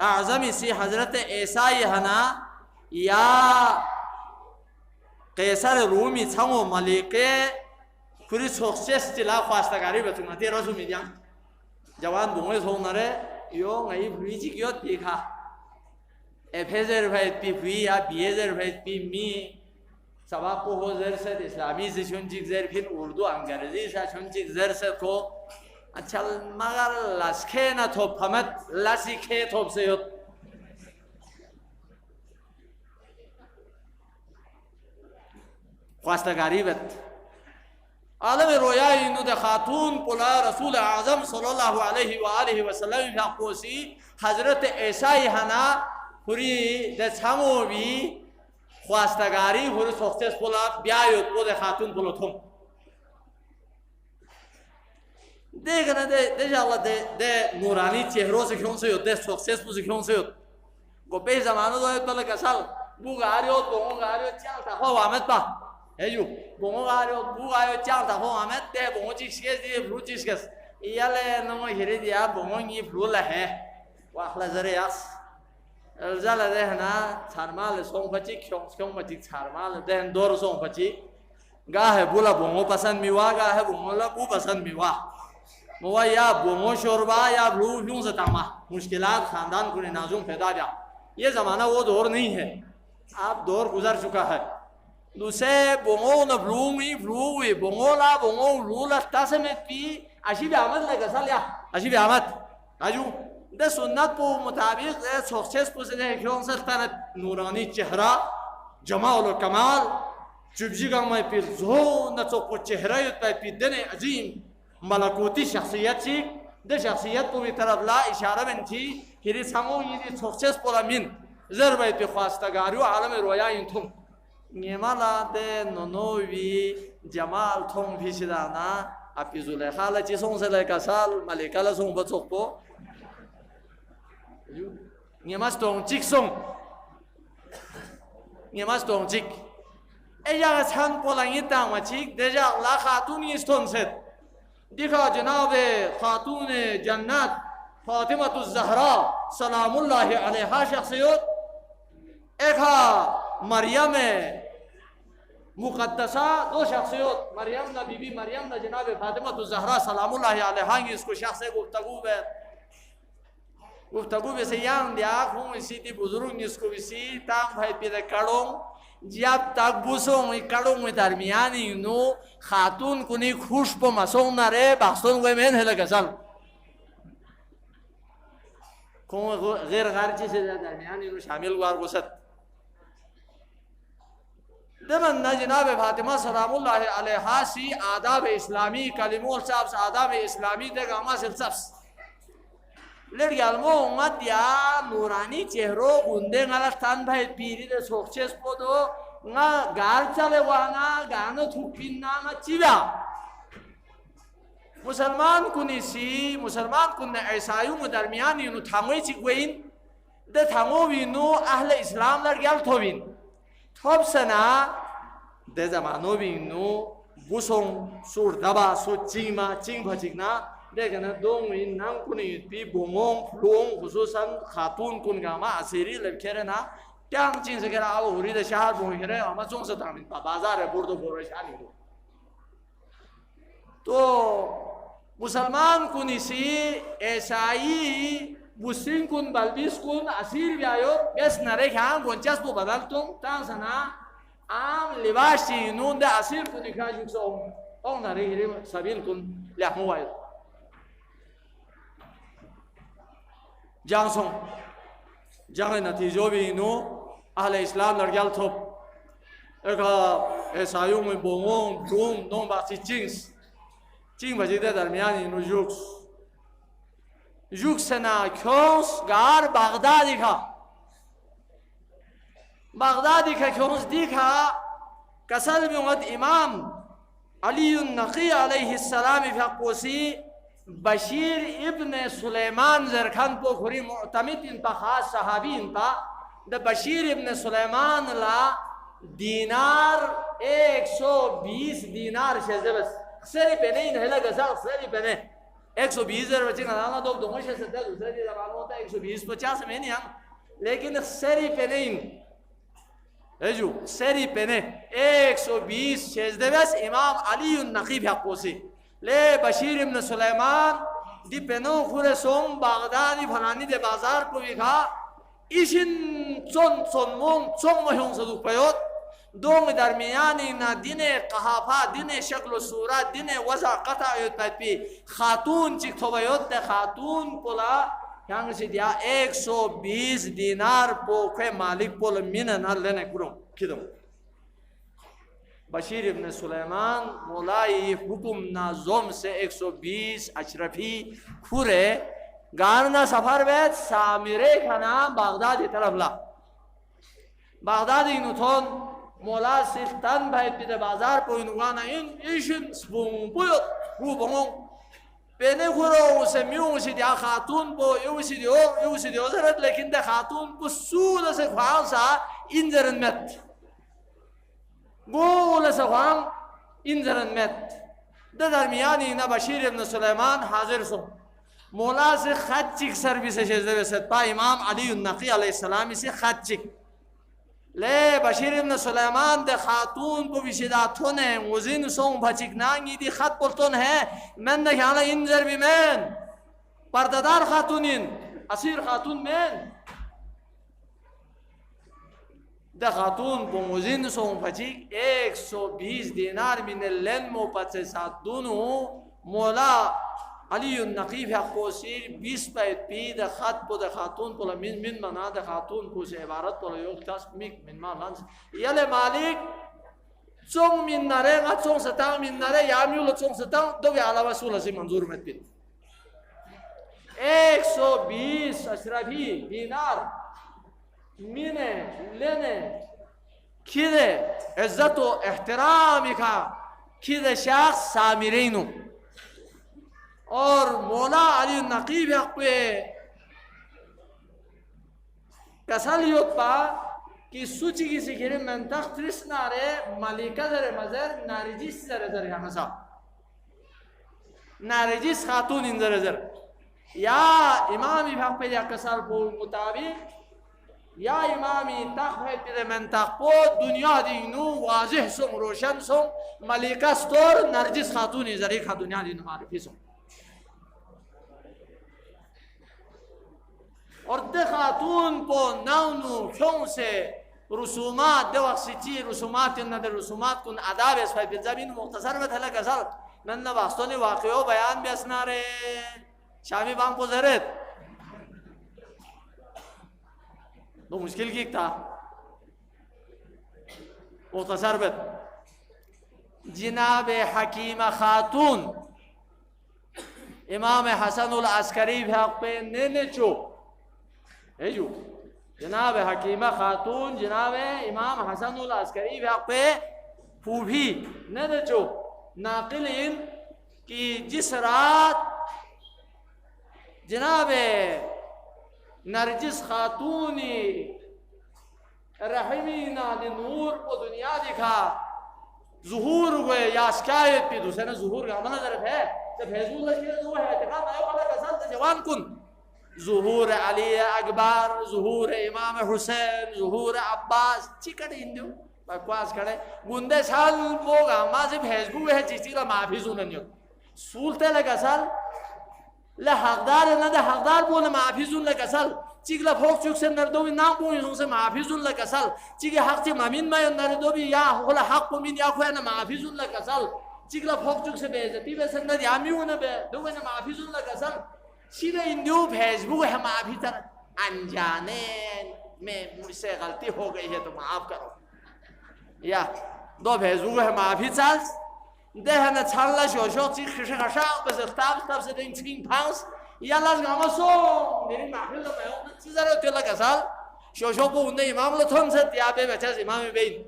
اعظم اسی حضرت عیسیٰ یہ نا یا قیصر رومی چھنگو ملکے پوری سوکسیس چلا خواستگاری بچوں تی رسول می جان جوان بونگے سونا رے یو نئی بھویچی کیوت دیکھا افیزر فیت پی فویا بیزر فیت پی می سباق کو ہو زر سے اسلامی سے چونچک زر پھر اردو انگریزی سے چونچک زر سے کو اچھا مگر لسکے نہ تھوپ ہمت لسکے تھوپ سے ہوت خواستگاری بت عالم رویائی نو دے خاتون پلا رسول اعظم صلی اللہ علیہ وآلہ وسلم فاقوسی حضرت عیسیٰ ہنا پوری دے چھمو بھی خواستگاری پوری سوکسیس پولا بیایوت پو دے خاتون پولو تھم دیکھنا دے جاءاللہ دے نورانی چہروں سے کیوں سے ہوت دے سوکسیس پو سے کیوں سے ہوت گو پہ زمانو دو ہے پلک اصل بو گاری ہوت بونگو گاری ہوت چالتا خواہ وامت پا ہے جو بونگو گاری ہوت بو گاری ہوت چالتا خواہ وامت دے بونگو چیز کس دیئے فلو چیز کس ایالے نمو ہیرے دیا بونگو نگی فلو لہے واخلا زرے یاس الزال دہنا چھارمال سونگ پچی کیوں پچی چھارمال دہن دور سونگ پچی گاہ بولا بونگو پسند میوا گاہ بونگو بو پسند میوا موا یا بونگو شوربا یا بلو فیون سے تاما مشکلات خاندان کو نازم پیدا دیا یہ زمانہ وہ دور نہیں ہے آپ دور گزر چکا ہے دوسرے بونگو نا بلو می بلو وی بونگو لا بونگو بلو لستا سے میں پی اشی بی آمد لے گسا لیا اشی بی آمد آجو دے سنت پو مطابق دے سوکسیس پو سے دے کیون سکتا نورانی چہرہ جمال و کمال چبجی گا میں پی زون نچو پو چہرہ یتا پی دن عظیم ملکوتی شخصیت چی دے شخصیت پو بھی طرف لا اشارہ بن تھی ہری سمو یہ دی سوکسیس پو لمن ضربت پی خواستگاریو عالم رویا انتم نیمالا دے نونوی جمال تھم بھی شدانا اپی زلیخا لچی سون سے لے کا سال ملکہ لسون بچوک پو نیماز تونچک سون نیماز تونچک ایجا چھن پولنگی تامچک دیجا اللہ خاتونی استون ست دیکھا جناب خاتون جنت فاطمة الزہرا سلام اللہ علیہ شخصیت ایکا مریم مقدسہ دو شخصیت مریم نا بی بی مریم نا جناب فاطمة الزہرا سلام اللہ علیہ اس کو شخص گفتگو بیت گفتگو بے سیان دیا خون اسی تی بزرگ نس کو اسی تام بھائی پیدے کڑوں جب تک بوسوں میں کڑوں میں درمیانی نو خاتون کنی خوش پو مسوں نہ رے بخصون گوئے میں نہ لگا سال کون غیر غارچی سے درمیانی نو شامل گوار گوست دمن نا جناب فاطمہ سلام اللہ علیہ سی آداب اسلامی کلموں صاحب آداب اسلامی دے گا ہما سلسفس لڑکی علمو امت یا نورانی چہرو گندے غلطان بھائی پیری دے سوکچیس پو دو نا گار چلے وانا گانا تھوپین ناما چیبا مسلمان کنی سی مسلمان کنی عیسائیوں میں درمیانی انو تھاموی چکوین دے تھاموی انو اہل اسلام لڑکی علم تھوبین تھوب سنا دے زمانو بھی انو بوسوں سور دبا سو چیما چنگ بھچکنا دیکھنا دونگوی نام کنی پی بومون پلون خصوصاً خاتون کن گا ما اسیری لبکرے نا تیانگ چین سکرہ آو ہوری دے شہر بوئی کرے اما چون سے تامین پا بازار ہے بردو بورشانی دو تو مسلمان کنی سی عیسائی بسین کن بلبیس کن اسیر بیایو بیس نرے کھان گونچاس پو بدل تم تان سنا عام لباس چی نون ده اصیل کو دکھا جو سو اون نری سبیل کن لحمو واید جانسون جانگ نتیجو بھی نو اہل اسلام لڑگیال تھوپ ایکا ایسایوں میں بونگون دوم نون باسی چینگ بجیده درمیانی نو جوکس نا کیونس گار بغدادی کا کیونس دیکھا کسل بیونت امام علی النقی علیہ السلام فی حقوسی بشیر ابن سلیمان زرخان پو کھوری معتمد ان پا خاص صحابی ان پا دا بشیر ابن سلیمان لا دینار 120 دینار شیزے بس سری پینے ہی نہلا گسا سری پینے 120 بچے کا نانا دو دونوں شیزے سکتا ہے دوسرے دی زبان ہوتا ہے 120 50 میں نہیں ہم لیکن سری پینے ہی جو سری پینے 120 شیزے بس امام علی النقیب حقو سے لے بشیر ابن سلیمان دی پینو خور سوم باغدادی فلانی دے بازار کو بھی کھا ایشن چون مون چون مہیون صدوق پیوت دوم درمیانی نا دین قحافہ دین شکل و صورت دین وضع قطع یوت پیت پی خاتون چک تو بیوت تے خاتون پولا یہاں سے دیا 120 دینار پو کے مالک پول مننا لینے کروں کدوں بشیر ابن سلیمان مولائی حکم نازم سے 120 اشرفی کھورے گارنا سفر بیت سامرے کا نام بغدادی طرف لا بغدادی نتون مولا سلطان بھائی پیتے بازار کو انوانا ایشن سپون پویت رو بھنگوں پینے کھورو اسے میوں اسی دیا خاتون پو یو اسی دیو زرد لیکن دے خاتون پو سول سے خواہن سا انزرن مت گول سے خواہن انزرن مت دے درمیانی نا بشیر ابن سلیمان حاضر سو مولا سے خط چک سروی سے شیزے ویسد پا امام علی النقی علیہ السلامی سے خط چک لے بشیر ابن سلیمان دے خاتون کو بشداتون ہے وزین سون بھچک نانگی دی خط پلتون ہے من دے کھانا انزر بھی من پرددار خاتونین اسیر خاتون من دے خاتون کو وزین سون بھچک 120 دینار من اللین مو پچے ساتھ دونوں مولا علی النقیب حقو سیر 20 پیت پی دے خط پو دے خاتون پولا من منا دے خاتون پو سے عبارت پولا یوک تاس مک من ما لانس یلے مالک چونگ من نرے گا چونگ ستاں من نرے یامیول چونگ ستاں دو گے علاوہ سولہ سے منظور مت پی 120 اشرفی دینار مینے لینے کھیدے عزت و احترامی کا کھیدے شخص سامرینو اور مولا علی النقیب حق پہ کسالیوت پا کی سوچی کی سکھیرے منطق ترس نارے ملکہ در مزر نارجیس زر یہاں سا نارجیس خاتون ان زر یا امامی حق پہ یا کسال پو مطابق یا امامی تخ پہ منطق پو دنیا دینو واضح سن روشن سن ملکہ ستور نارجیس خاتون زر ایک دنیا دینو معرفی سن اور دے خاتون پو ناونو کیوں سے رسومات دے وقت سچی رسومات انہ دے رسومات کن عذاب اس فائی پھر زمین مختصر میں تھلک اصل نن باستونی واقعو بیان بھی اسنا رہے شامی بانگ کو زہرت تو مشکل کی تھا مختصر بت جناب حکیم خاتون امام حسن العسکری بھی حق پہ نینے چو جو جناب حکیمہ خاتون جناب امام حسن العسکری حق پہ پھوبھی نہ جو ناقل ان کی جس رات جناب نرجس خاتونی رحمینا دی نور کو دنیا دکھا ظہور ہوئے یا شکایت پی دوسرے ظہور کا عملہ ظرف ہے جب حضور رشید وہ ہے اعتقاد آئے والا کسان جوان کن ظہور علی اکبر ظہور امام حسین ظہور عباس چکڑ ہندو بکواس کھڑے گندے سال بوگا مازی بھیجگو ہے چیزیلا معافیزو ننیو سولتے لگا سال لحقدار نده حقدار بولا معافیزو لگا سال چیگلا فوق چوک سے نردوی نام بوئی سے محافظ اللہ کسل چیگی حق چی ممین میں نردوی یا ہولا حق پمین یا خوی نا محافظ اللہ کسل چیگلا فوق چوک سے بیزتی بے سندر یامیون بے دوی نا محافظ اللہ کسل شیدہ اندیو فیس بک ہے محافظ انجانے میں مجھ سے غلطی ہو گئی ہے تو معاف کرو یا دو فیس بک ہے محافظ سالس دهن تحلل شو تيجي خشاع بس اختار se den tring paus ya las gamos so niri mahfil lo mayo sizaro tela kasal شو کو انہیں امام لو تھم سے یا بے بچس امام بین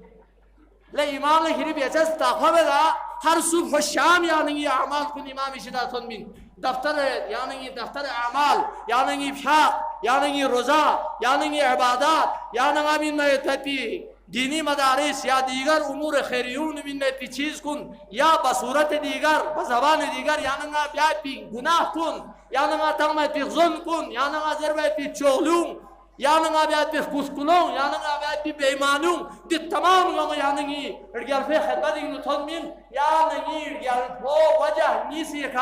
لے امام لے ہری بچس تاخوا بلا ہر صبح و شام یعنی یہ اعمال کن امام شدا تھن بین دفتر یعنی دفتر اعمال یعنی فقہ یعنی روزہ یعنی عبادات یعنی امین میں تپی دینی مدارس یا دیگر امور خیریون من پی چیز کن یا بصورت دیگر بزبان دیگر یعنی بیای پی گناه کن یعنی تغمه پی ظلم کن یعنی ضربه پی چغلون یعنی بیای پی کسکلون یعنی بیای پی بیمانون دی تمام یعنی ارگل فی خدمت اینو تنمین یعنی ارگل فو وجه نیسی که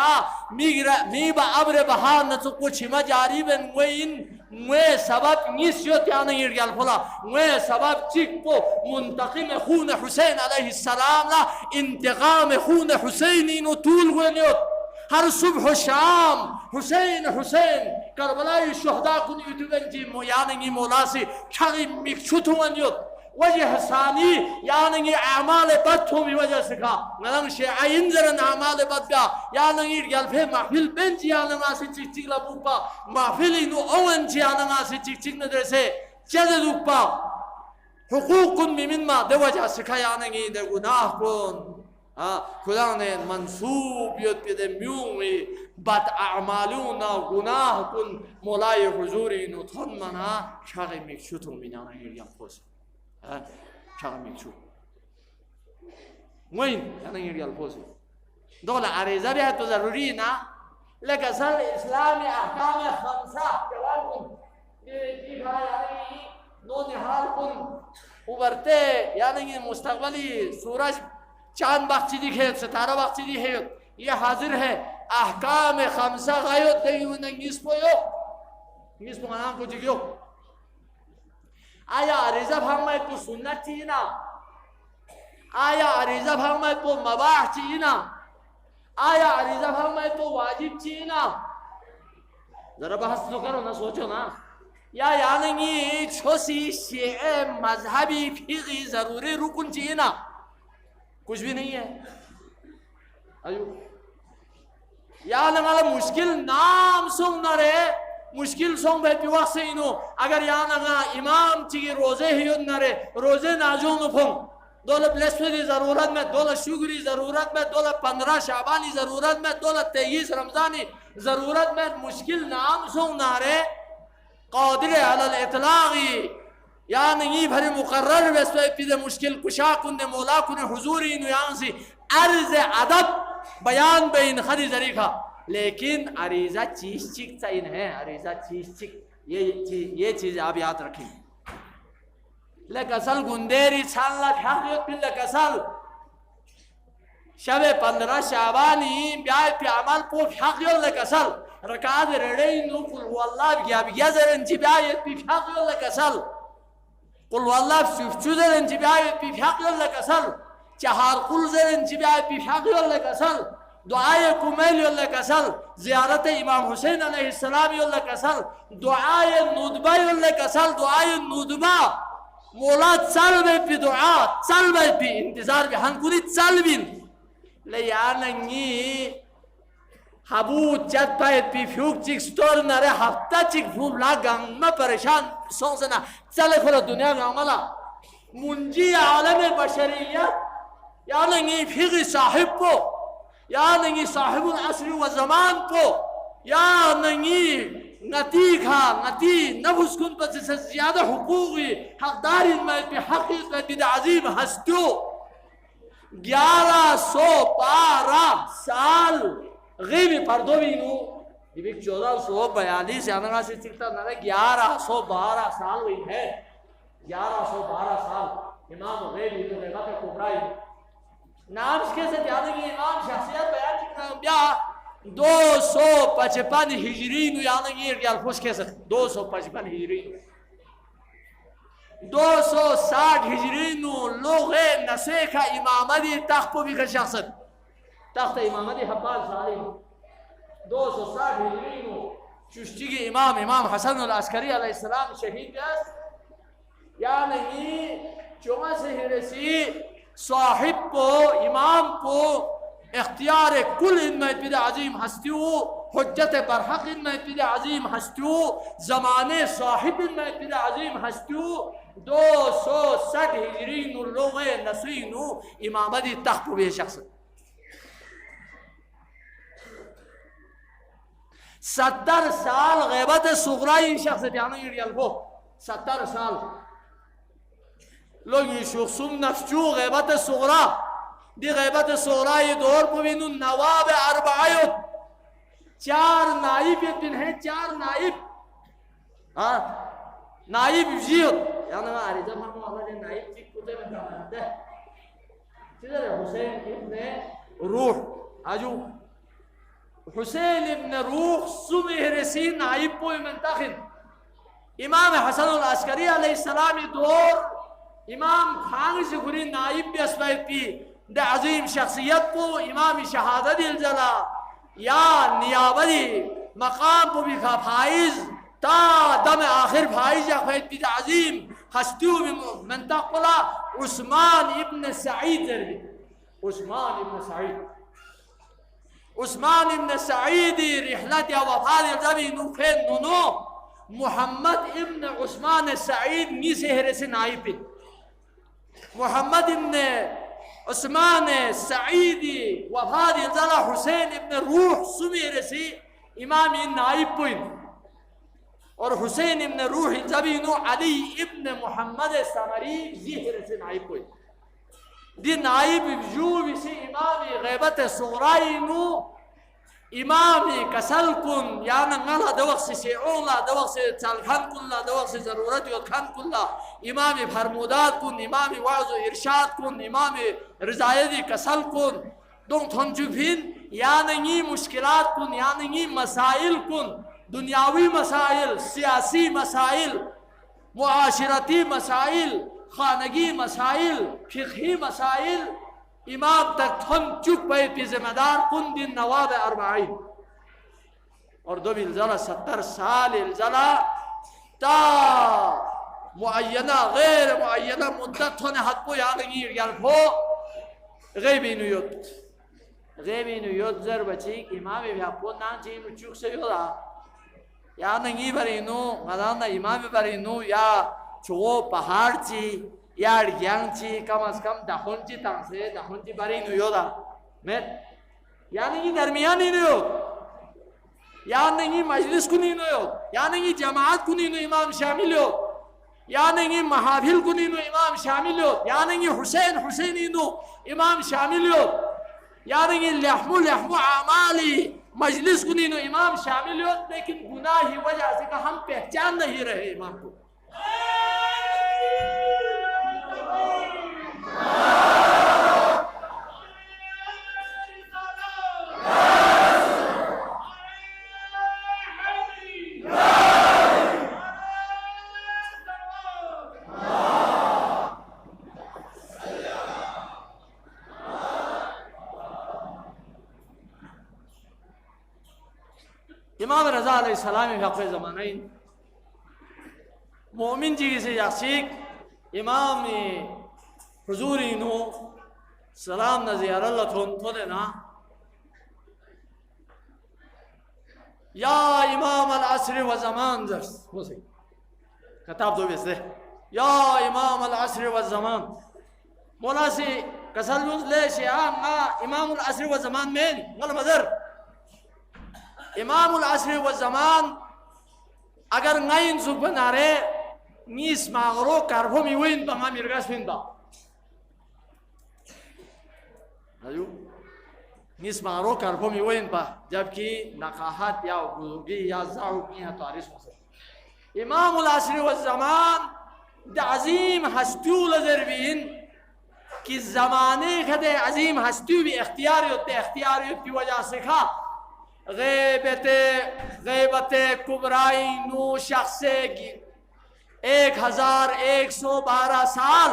می با عبر بها نتو چیما جاری بن وین موے سبب نیسیت یعنی ارگل فلا موے سبب چک پو منتقم خون حسین علیہ السلام لا انتقام خون حسینینو طول گوینیت ہر صبح و شام حسین حسین کربلائی شہداء کنی اتوین جی یعنی مولا سے چھغی مکچھوتو ونیت وجہ ثانی یعنی اعمال بد ہمی وجہ سکھا نلنگ شیعین زرن اعمال بد بیا یعنی ارگل فی محفل بنچ یعنی آسی چک چک لبوپا محفل اینو اونچ یعنی آسی چک چک ندر سے چلد اوپا حقوق کن ممن ما دے وجہ سکھا یعنی دے گناہ کن خدا نے منصوبیت پہ دے میومی بد اعمالونا گناہ کن مولائی حضوری نو تھن منا شاگی مکشوتوں میں یعنی ارگل پوس شاگی مکشو وین یعنی ارگل پوس دولہ عریضہ بھی ہے تو ضروری نا لیکن سر اسلامی احکام خمسہ جوان کن دیکھا یعنی نو نحال کن اوبرتے یعنی مستقبلی سورج چاند بخشی دیکھے ستارہ بخشی دیکھے یہ حاضر ہے احکام خمسہ غیوت دیو ننگیس پو یو نگیس پو منام کو جگیو آیا عریضہ بھامائی پو سنت چینا آیا عریضہ بھامائی پو مباح چینا آیا عریضہ بھامائی پو واجب چینا ذرا بحث تو کرو نا سوچو نا یا یعنی چھوسی شیعہ مذہبی فقہی ضروری رکن چینا کچھ بھی نہیں ہے ایو یا نگالا مشکل نام سنگ نہ رہے مشکل سنگ بے پیوہ سے انو اگر یا نگا امام چیگی روزے ہیود نہ رہے روزے ناجوں نو پھنگ دولہ بلیسفری ضرورت میں دولہ شگری ضرورت میں دولہ 15 شعبانی ضرورت میں دولہ 23 رمضانی ضرورت میں مشکل نام سنگ نہ رہے قادر علی الاطلاقی یعنی یہ بھری مقرر ویسے پیدے مشکل کشا کنے مولا کنے حضوری انو یہاں سے عرض ادب بیان بین خری ذریقہ لیکن عریضہ چیز چک چاہین ہے عریضہ چیز چک یہ چیز آپ یاد رکھیں لکسل گندیری چھالت حقیقت پھر لکسل شب 15 شعبانی بیائی پی عمل پو حقیقت لکسل رکاد رڑی نو قل واللہ بگیا بگیا زرنچی بیائی پی حقیقت لکسل قل واللہ سفچو زرنچی بیائی پی حقیقت لکسل چہار قل زرنچی بیائی پی حقیقت لکسل دعائے کمیلی اللہ کسل زیارت امام حسین علیہ السلامی اللہ کسل دعائے ندبہ اللہ کسل دعائے ندبہ مولا چل بے پی دعا چل بے پی انتظار بے ہنکوری چل بین لیاننگی حبود چت پایت پی فیوک چک سٹور نرے ہفتہ چک فیوک لا گنگمہ پریشان سونسنا چلے کھولا دنیا میں عملہ منجی عالم بشریت یاننگی فقہ صاحب کو یا نہیں صاحب العصر و زمان کو یا نہیں نتی کھا نتی نفس کن پر سے زیادہ حقوقی حقدار میں پہ حقیقت دید عظیم ہستیو 1112 سال غیب پردو بھی نو یہ بھی 1442 یعنی سے چکتا نرے 1112 سال ہوئی ہے 1112 سال امام غیبی تو غیبت کبرائی نام اس کے سے یاد ہے کہ امام شخصیت بیان چکنا بیا 255 ہجری نو یعنی یہ گیال پوش کیسا 255 ہجری نو 260 ہجری نو لوگ نسے کا امامتی تخت کو بھی کر شخصت تخت امامتی حبال ساری 260 ہجری نو چشتی کے امام حسن العسکری علیہ السلام شہید گئے یعنی چوما سے ہرسی صاحب کو امام کو اختیار کل ان میں اتبید عظیم ہستیو حجت برحق ان میں اتبید عظیم ہستیو زمانے صاحب ان میں اتبید عظیم ہستیو 260 ہجری نو لوگ نسوی نو امامتی تخت کو بھی شخص 70 سال غیبت صغرائی شخص یعنی ریال کو 70 سال لوگ یہ شخصم نفچو غیبت صغرا دی غیبت صغرائی دور پوینو نواب اربعیت 4 نائب یتن ہیں 4 نائب نائب جیت یعنی آریزہ فرمو اللہ نے نائب جیت کتے میں کامل ہے چیزر ہے حسین ابن روح آجو حسین ابن روح سمہ رسی نائب کو منتخب امام حسن العسکری علیہ السلام دور امام خان سے گری نائب بھی اسبائیت پی دے عظیم شخصیت کو امام شہادت الجلا یا نیابتی مقام کو بھی کھا فائز تا دم آخر فائز یا خواہد پی دے عظیم ہستیو منتقلہ عثمان ابن سعید ذربی عثمان ابن سعید رحلت یا وفاد الزبی نوفین نونو محمد ابن عثمان سعید نیسے ہرے نائب پی محمد ابن عثمان سعیدی وفاد الزلا حسین ابن روح سمی رسی امامی نائب پوین اور حسین ابن روح زبینو علی ابن محمد سمری زیہر سے نائب پوین دی نائب جو بسی امامی غیبت صغرائی نو امامی کسل کن یعنی نگلا دوق سے شیعون لا دوق سے چالکھن کن لا دوق سے ضرورت یدکھن کن لا امامی فرمودات کن امامی وعظ و ارشاد کن امامی رضایتی کسل کن دون تھنچو پھین یعنی مشکلات کن یعنی مسائل کن دنیاوی مسائل سیاسی مسائل معاشرتی مسائل خانگی مسائل فقہی مسائل امام تک تھن چک پہ پی ذمہ دار کن دن نواب اربعین اور دو بھی الزلا 70 سال الزلا تا معینہ غیر معینہ مدت تھونے حد کو یعنی یعنی ہو غیبی نیوت زر بچی امامی بھی آپ کو نان چیئے چک سے یودا یا ننگی برینو مدانا امامی برینو یا چو پہاڑ چی یا ارگیان چی کم از کم دخون چی تنسے دخون چی برینو یودا یا ننگی درمیانی نیوت یا ننگی مجلس کنی نیوت یا ننگی جماعت کنی نو امام شامل ہو یا ننگی محافل کنی نو امام شامل ہو یا ننگی حسینی نو امام شامل ہو یا ننگی لحم اعمالی مجلس کنی نو امام شامل ہو لیکن گناہی وجہ سے کہ ہم پہچان نہیں رہے امام کو امام رضا علیہ السلام حق زمانین مومن جی سے یاسیک امام حضوری نو سلام نزیار اللہ تھون دینا یا امام العصر و زمان کتاب دو بیستے یا امام العصر و زمان مولا سی کسل لے شیعام امام العصر و زمان میں غلط مدر امام العصر و زمان اگر نائن زبن آرے نیس ماغرو کربو میوین با ما مرگاس فین با نیس ماغرو کربو میوین با جبکہ نقاحت یا بزرگی یا زعوکی ہے تاریس مصر امام العصر و زمان دا عظیم ہستیو لذربین کہ زمانے کا دے عظیم ہستیو بھی اختیاریت کی وجہ سے کھا غیبت کبرائی نو شخص 1112 سال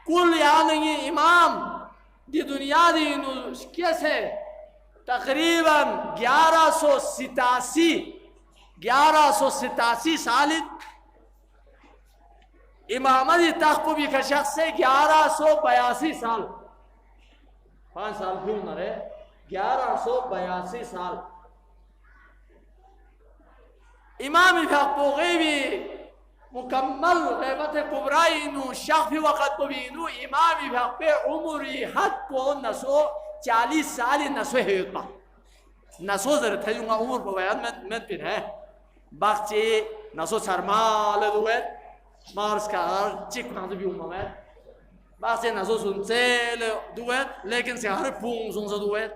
کل یعنی امام دی دنیا دی نو کیسے تقریباً 1187 سال امامت تخت بھی کا شخص ہے 1182 سال 5 سال کیوں نہ رہے 1182 سال امام حق کو غیبی مکمل غیبت کبرائی نو شخص وقت کو بھی نو امام حق پہ عمری حد کو 940 سال نسو ہے اتبا نسو ذرا تھیوں گا عمر پہ بیان میں پھر ہے باقچے نسو سرمال دوئے مارس کا چک نازو بھی امام ہے باقچے نسو سنسیل دوئے لیکن سے ہر پونگ سنسا دوئے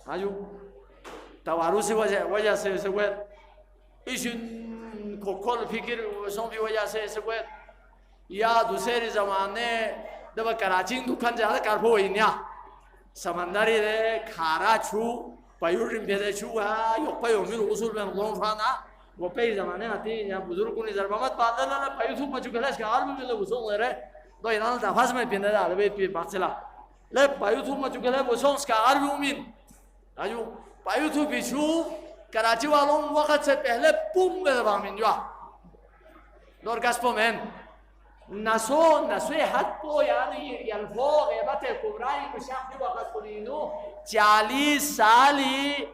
آجو توارو سے وجہ سے ہوئے ایشن کو کل فکر سن بھی وجہ سے ہوئے یا دوسرے زمانے دبا کراچین دکھن جاتا کرپو ہوئی نیا سمندری دے کھارا چھو پیوریم پیدے چھو یوک پیو میر اصول میں نظام فانا وہ پی زمانے آتی یا بزرگوں نے ضربامت پاندے لنا پیو تھوک مچو کلاش کا عالمی ملے وصول لے رہے دو اینانا تفاظ میں پیندے دا عربیت پی باقسلا لے پیو تھوک مچو کلاش وصول کا عالمی امین آجو پیو تھوک بیچو کراچی والوں وقت سے پہلے پوم میں دبامین جو دور کسپو مین نسوی حد کو یعنی یلفو غیبت کبرائی مشاقی وقت کنینو 40 سالی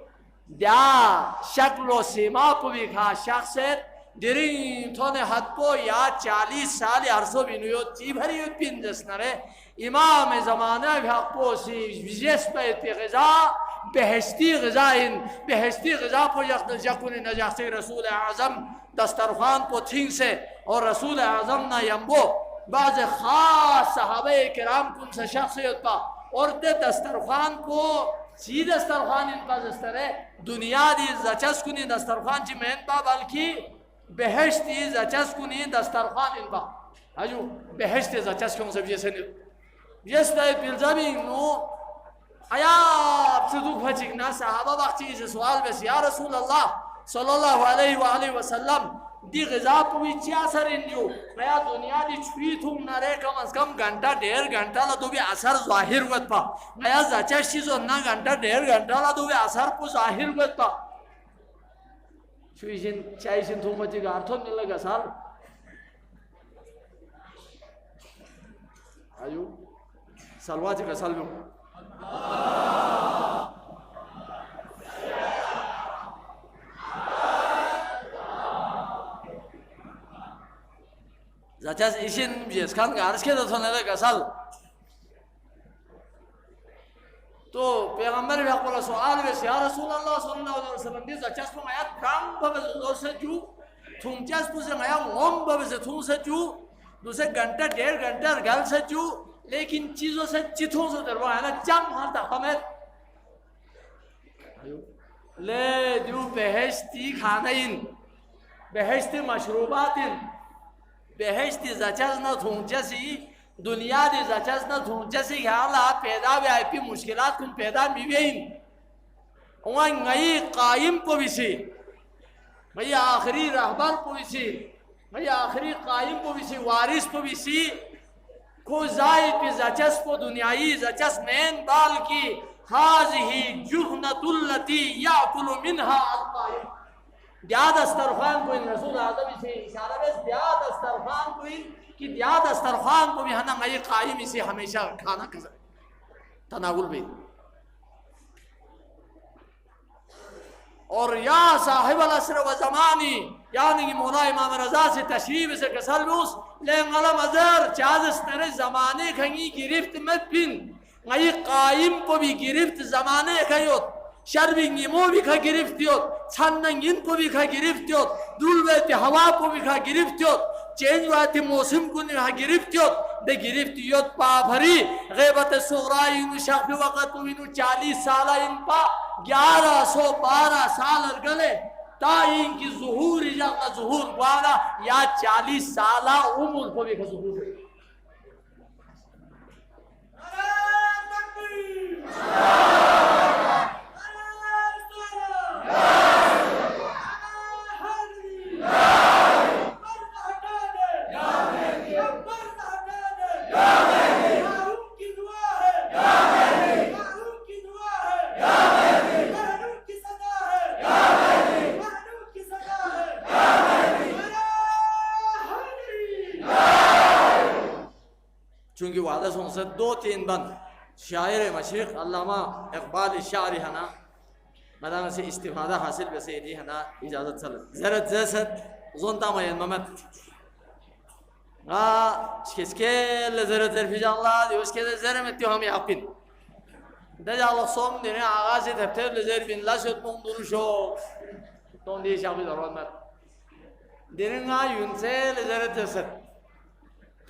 دیا شکل و سیما کو بھی کھا شخصیت درین تونے حد کو یا 40 سالی عرصو بینویو چی بھریوت پین جسنرے امام زمانہ بھی حق کو سی ویجیس پہ غذا بہشتی غذا پو یقونی نجاختی رسول اعظم دسترخوان پو تھینگ سے اور رسول اعظم نا یمبو بعض خاص صحابہ کرام کن سے شخصیت پا اور دے دسترخوان کو سی دسترخوان ان پا دسترے دنیا دی زچس کنی دسترخوان چی مہن پا بلکی بہشتی زچس کنی دسترخوان ان پا آجو بہشتی زچس کن سب جیسے نہیں جس طرح پیلزابی نو آیاب سے دکھ بچکنا صحابہ وقتی سے سوال بس یا رسول اللہ صلی اللہ علیہ وآلہ وسلم دی غذا پوی چی اثر اندیو میں دنیا دی چھوی تھوم نہ رہے کم از کم گھنٹہ 1.5 گھنٹہ لدو بھی اثر ظاہر ہوت پا میں زچش چیزو نا گھنٹہ 1.5 گھنٹہ لدو بھی اثر پو ظاہر ہوت پا چھوی چاہی شن تھوم بچی گا ارتھون ملے گا سال آجو سلواتی کا سلویوں زچاز ایشین بیس کھان کا عرض کے دو تھونے لے گا سال تو پیغمبر بھی اقبال سوال بیس یا رسول اللہ صلی اللہ علیہ وسلم دی زچاز پو میاد کام بابز دو سے جو تھوم چاز پو سے میاد غم بابز تھوم سے جو دوسرے گھنٹہ 1.5 گھنٹہ گل سے جو لیکن چیزوں سے چیتوں سے دروا ہے نا چم ہر دفعہ میں لے جو بہشتی کھانائن بہشتی مشروباتن بہشتی زچاز نہ تھونچسی دنیا دی زچاز نہ تھونچسی یہاں پیدا بھی آئی پی مشکلات کن پیدا بیوین وہاں نئی قائم کو بھی سی نئی آخری رہبر کو بھی سی نئی آخری قائم کو بھی سی وارث کو بھی سی کو زائی پی زچس کو دنیای زچس مین بال کی حاضی جہنت اللتی یاکل منہا القائم دیا دسترخوان کو ان رسول اعظم سے اشارہ بس دیا دسترخوان کو ان کہ دیا دسترخوان کو بھی ہنا غیر قائم اسے ہمیشہ کھانا تناول بھی اور یا صاحب العصر و زمانی یعنی کہ مولا امام رضا سے تشریف سے کسل بوس لیں غلم ازر چاز اس طرح زمانے کھنگی گرفت مت بین غیر قائم کو بھی گرفت زمانے کھیوت شربی نیمو بھی کھا گرفتیوت چھننگین کو بھی کھا گرفتیوت دول بیتی ہوا کو بھی کھا گرفتیوت چینج واتی موسم کو بھی کھا گرفتیوت دے گرفتیوت پا بھری غیبت سغرائی انو شخص وقت انو 40 سالہ ان پا 1112 سال ارگلے تا ان کی ظہور اجاقہ ظہور پانا یا 40 سالہ عمر کو بھی کھا ظہور ہے چونکہ وعدہ سن سے 2-3 بند شاعر مشرق علامہ اقبال شاعری ہنا مدانہ سے استفادہ حاصل بسے دی ہنا اجازت سلط زرد زیست زونتا مین ممت شکسکیل زرد زرفی اللہ دی اس کے زرمتی ہم یقین دجا اللہ صوم دینے آغازی تبتیب لزر بن لاشد مندر شو تون دی شاقی ضرورت مت دینے گا یونسے لزرد زیست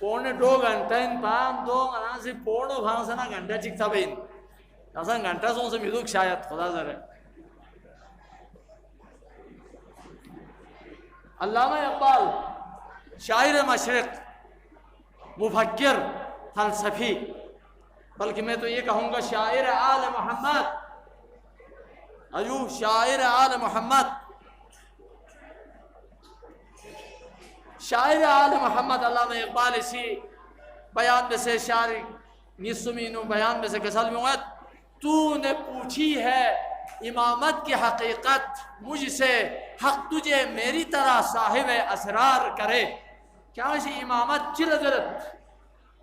پونے 2 گھنٹہ ان پام 2 گھنٹہ سے پونے بھانسنا گھنٹہ چکتا بین ایسا گھنٹہ سون سے میدوک شاید خدا ذرے علامہ اقبال شاعر مشرق مفکر فلسفی بلکہ میں تو یہ کہوں گا شاعر آل محمد ایوب شاعر آل محمد شاعر آل محمد علامہ اقبال اسی بیان میں سے شاعر نیسمینو بیان میں سے کسل میں تو نے پوچھی ہے امامت کی حقیقت مجھ سے حق تجھے میری طرح صاحب اسرار کرے کیا اسی امامت چل ضرورت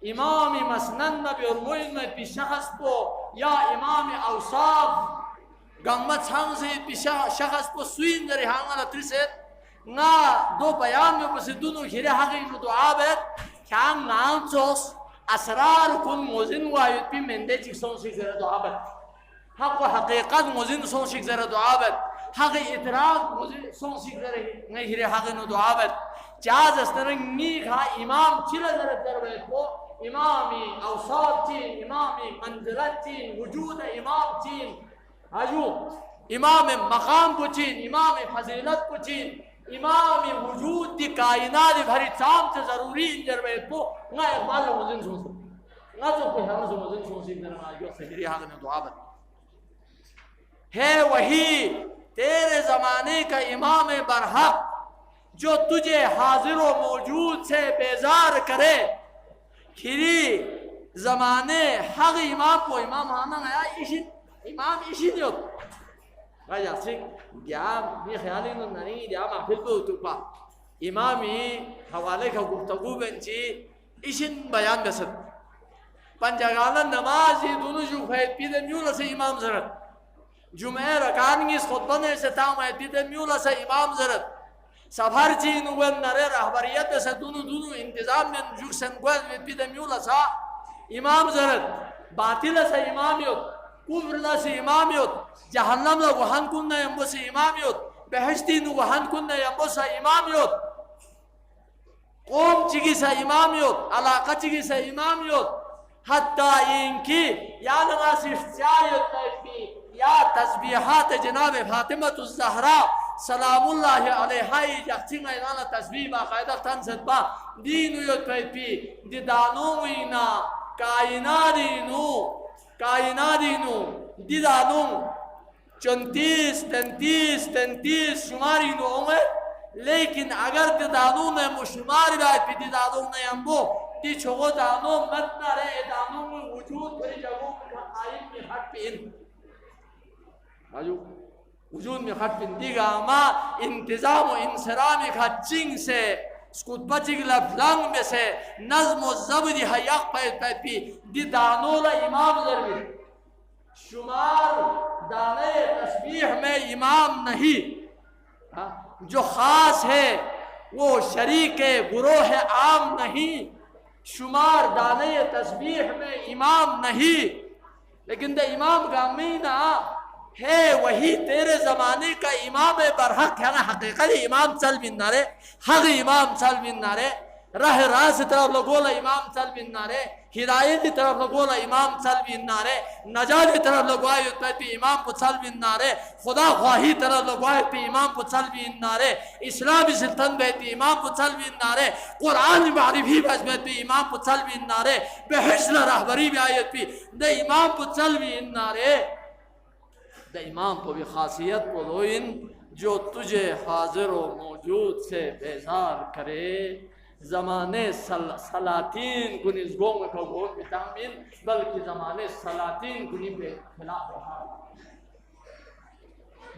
امام مسنن نبی المعین میں پی شخص کو یا امام اوصاف گنگمت سانگ سے پی شخص کو سوین در ہانگا لطرست نا 2 بیان میں پسی دونوں کھیرے حقی نو دعا بیت کھانگ نام چوس اسرار کن موزن وائیت پی مندے چک سون سک زر دعا بیت حق و حقیقت موزن سون سک زر دعا بیت حق اطراق موزن سون سک زر ہیرے حقی نو دعا بیت چاز استرنگ نیک ہا امام چل زر در بیت کو امامی اوصاف چین امامی منزلت چین وجود امام چین حجو امام مقام کو چین امام فضیلت کو چین امام وجود دی کائنات بھری چام سے ضروری انجر بیت کو نا اقبال موزن سن سکتا نا جو کوئی ہم سے موزن سن سکتا نا آئیو سہری حق نے دعا بت ہے وہی تیرے زمانے کا امام برحق جو تجھے حاضر و موجود سے بیزار کرے کھری زمانے حق امام کو امام آنا گیا امام اسی دیو راجہ سکھ گیا می خیالی نو ننی دیا محفل کو اتوپا امامی حوالے کا گفتگو بنچی اشن بیان بسد پنجگانا نمازی دونو جو خواہد پیدے میولا سے امام زرد جمعہ رکانگی اس خطبہ سے تاہم پیدے میولا سے امام زرد سفر چین وین نرے رہبریت سے دونو انتظام میں جو سنگوز پیدے میولا سا امام زرد باطل سے امامیت کفر اللہ سے امامیت جہنم اللہ وحن کننا یمبو سے امامیت بہشتی نو وحن کننا یمبو سے امامیت قوم چگی سے امامیت علاقہ چگی سے امامیت حتیٰ انکی یا نماسی شایت تیفی یا تسبیحات جناب فاطمت الزہراء سلام اللہ علیہی جاکتنگ ایلانا تسبیح باقاعدہ تنسد با دینو یو تیفی دی دانوینا کائنادینو دیدانوں 34 33 شماری نو ہوئے لیکن اگر دیدانوں نے مشمار باید پی دیدانوں نے امبو دی چھوگو دانوں مت نہ رہے دانوں میں وجود پری جگہوں میں حقائم میں خط پہ وجود میں خط پہ دیگا اما انتظام و انسرامی خط چنگ سے سکوت بچی گلا فلانگ میں سے نظم و زبری حیاق پید پی دی دانولا امام ضروری شمار دانے تسبیح میں امام نہیں جو خاص ہے وہ شریک گروہ عام نہیں شمار دانے تسبیح میں امام نہیں لیکن دے امام گامینا ہے وہی تیرے زمانے کا امام برحق ہے نا حقیقت امام چل بن نارے حق امام چل بن نارے راہ راست طرف لگولا امام چل بن نارے ہدایت طرف لگولا امام چل بن نارے نجات طرف لگوائی پہ امام کو چل بن نارے خدا خواہی طرف لگوائی پہ امام کو چل بن نارے اسلامی سلطن بیتی امام کو چل بن نارے قرآن معرفی بجمت پہ امام کو چل بن نارے بحسن رہبری بیایت پہ دے امام کو چل بن نارے دے امام کو بھی خاصیت بولوئن جو تجھے حاضر و موجود سے بیزار کرے زمانے سلاطین کنیز گونگ کا گون بتامین بلکہ زمانے سلاطین کنی پہ خلاف رہا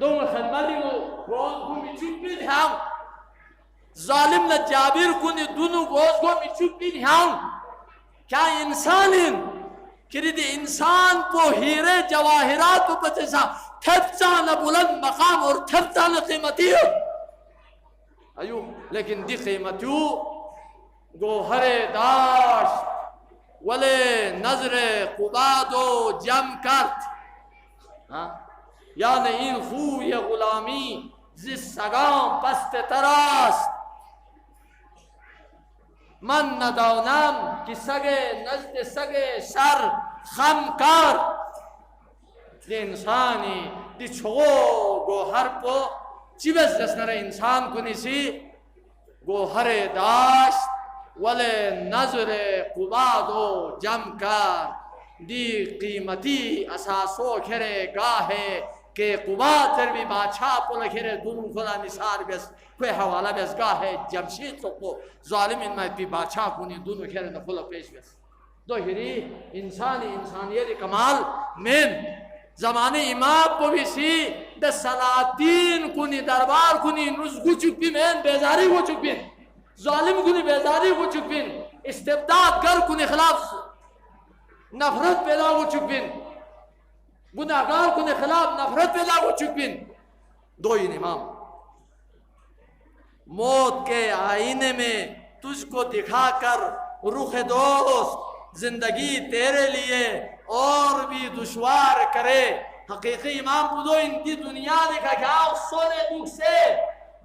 دون خدمتی گوز گو میچوب بین هم ظالم نجابر کنی دونو گوز گو میچوب بین هم کیا انسان کرید انسان کو ہیرے جواہرات کو پچھسا تھپچان بلند مقام اور تھپچان قیمتی ایو لیکن دی قیمتیو گوہر داشت ولے نظر قبادو جم کرد یعنی این خوی غلامی زی سگام پست تراست من ندانم که سگه نزد سگه سر خم کار دی انسانی دی چغو گوهر پو چی بس جسنر انسان کنی سی گوهر داشت ولی نظر قبادو جم کر دی قیمتی اساسو کھرے گاہے کہ قباد تر بھی بادشاہ پولا کھرے دونوں خدا نثار بیس کوئی حوالہ بیس گاہے جمشید تو کو ظالم ان میں بھی بادشاہ کنی دونوں کھرے نخلا پیش بیس دو ہری انسانی انسانیت کمال من زمان امام کو بھی سی دے سلاطین کنی دربار کنی نزگو چک بھی من بیزاری کو چک بھی ظالم کنی بیزاری کو چک بھی استبداد گر کنی خلاف نفرت پیدا ہو چکن گناہگار کو خلاف نفرت پیدا ہو چکن دو ہی امام موت کے آئینے میں تجھ کو دکھا کر رخ دوست زندگی تیرے لیے اور بھی دشوار کرے حقیقی امام کو دو انتی دنیا دیکھا کہ آؤ سونے دکھ سے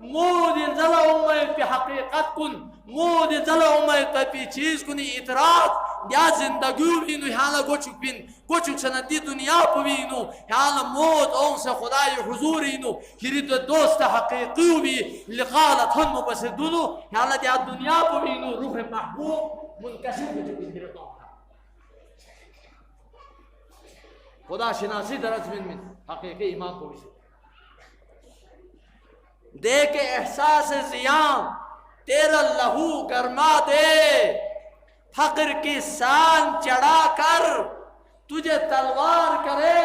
مود انزلہ امید پہ حقیقت کن مود انزلہ امید پہ چیز کنی اعتراض یا زندگیو بینو حالا گوچک بین گوچک سندی دنیا پو بینو حالا موت اون سے خدای حضور اینو ہرید دوست حقیقیو بھی لقالت ہنو بس دونو حالا دیا دنیا پو بینو روح محبوب منکسر گوچک بین ہرید اون خدا شناسی درج من حقیقی امام کو بھی دے کے احساس زیان تیرا لہو گرما دے فقر کی سان چڑھا کر تجھے تلوار کرے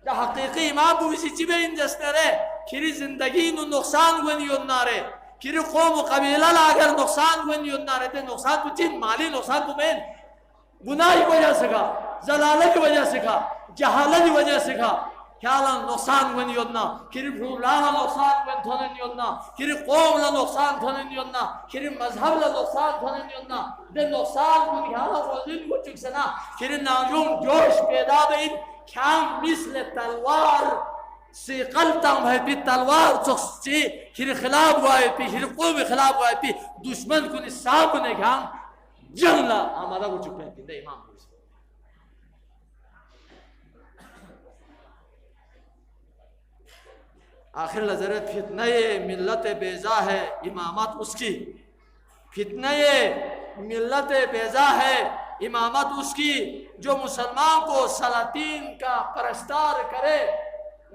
یا حقیقی امام کو اسی چیبے انجستے رہے کھری زندگی نو نقصان گونی ہونا رہے کھری قوم و قبیلہ لاگر نقصان گونی ہونا رہے تے نقصان کو چین مالی نقصان کو مین گناہ کی وجہ سے کھا زلالہ کی وجہ سے کھا جہالہ کی وجہ سے کھا خیالا نقصان گونی ہونا کھری بھولاہ نقصان گونی تھوننی ہونا کھری قوم لا نقصان تھوننی ہونا کھری مذہب لا نقصان تھوننی ہونا دے نقصان گونی خیالا روزین کو چک سنا کھری ناجون جوش پیدا بین کھام مثل تلوار سی قلتاں بھائی پی تلوار چکسی کھری خلاف گوائے پی کھری قوم خلاف گوائے پی دشمن کنی سامنے کھام جنگ لا آمادہ کو چک پہنکی دے امام کو آخر لذرت فتنہ ملت بیضا ہے امامت اس کی فتنہ ملت بیضا ہے امامت اس کی جو مسلمان کو سلاطین کا پرستار کرے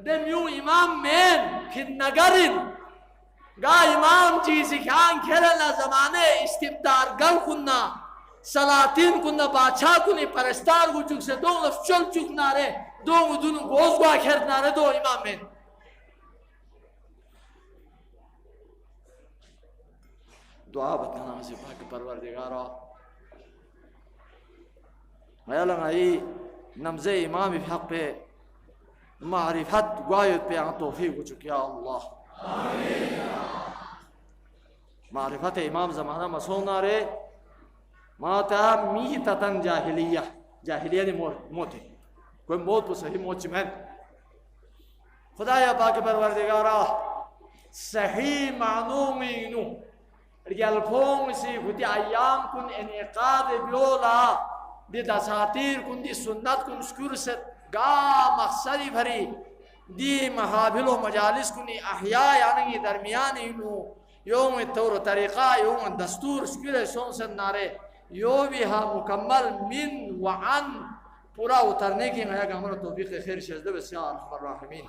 دمیو امام مین فتنگرن گا امام چیزی کھان کھرنا زمانے استبدار گل کننا سلاطین کننا بادشاہ کنی پرستار کو چک سے دو چل چکنا رے دو دونوں گوز گوا کھرنا رے دو امام مین دعا بتنا سے پاک پروردگارا میالاں ای نمزے امام حق پہ معرفت گوایت پہ توفیق چکیا اللہ آمین معرفت امام زمانہ مسونا رے ماتا میتتن جاہلیہ جاہلیہ نے موت ہے کوئی موت پہ صحیح موت چمین خدایا پاک پروردگارا صحیح معلومینو ریالفون سی گوتی ایام کن انعقاد بیولا دی دساتیر کن دی سنت کن سکور ست گا مقصدی بھری دی محابل و مجالس کنی احیاء یعنی درمیانی انو یوم طور طریقہ یوم دستور سکور سون ست نارے یو بھی ہا مکمل من وعن پورا اترنے کی میں ہمارا توفیق خیر شجدہ بس یا ارحم الراحمین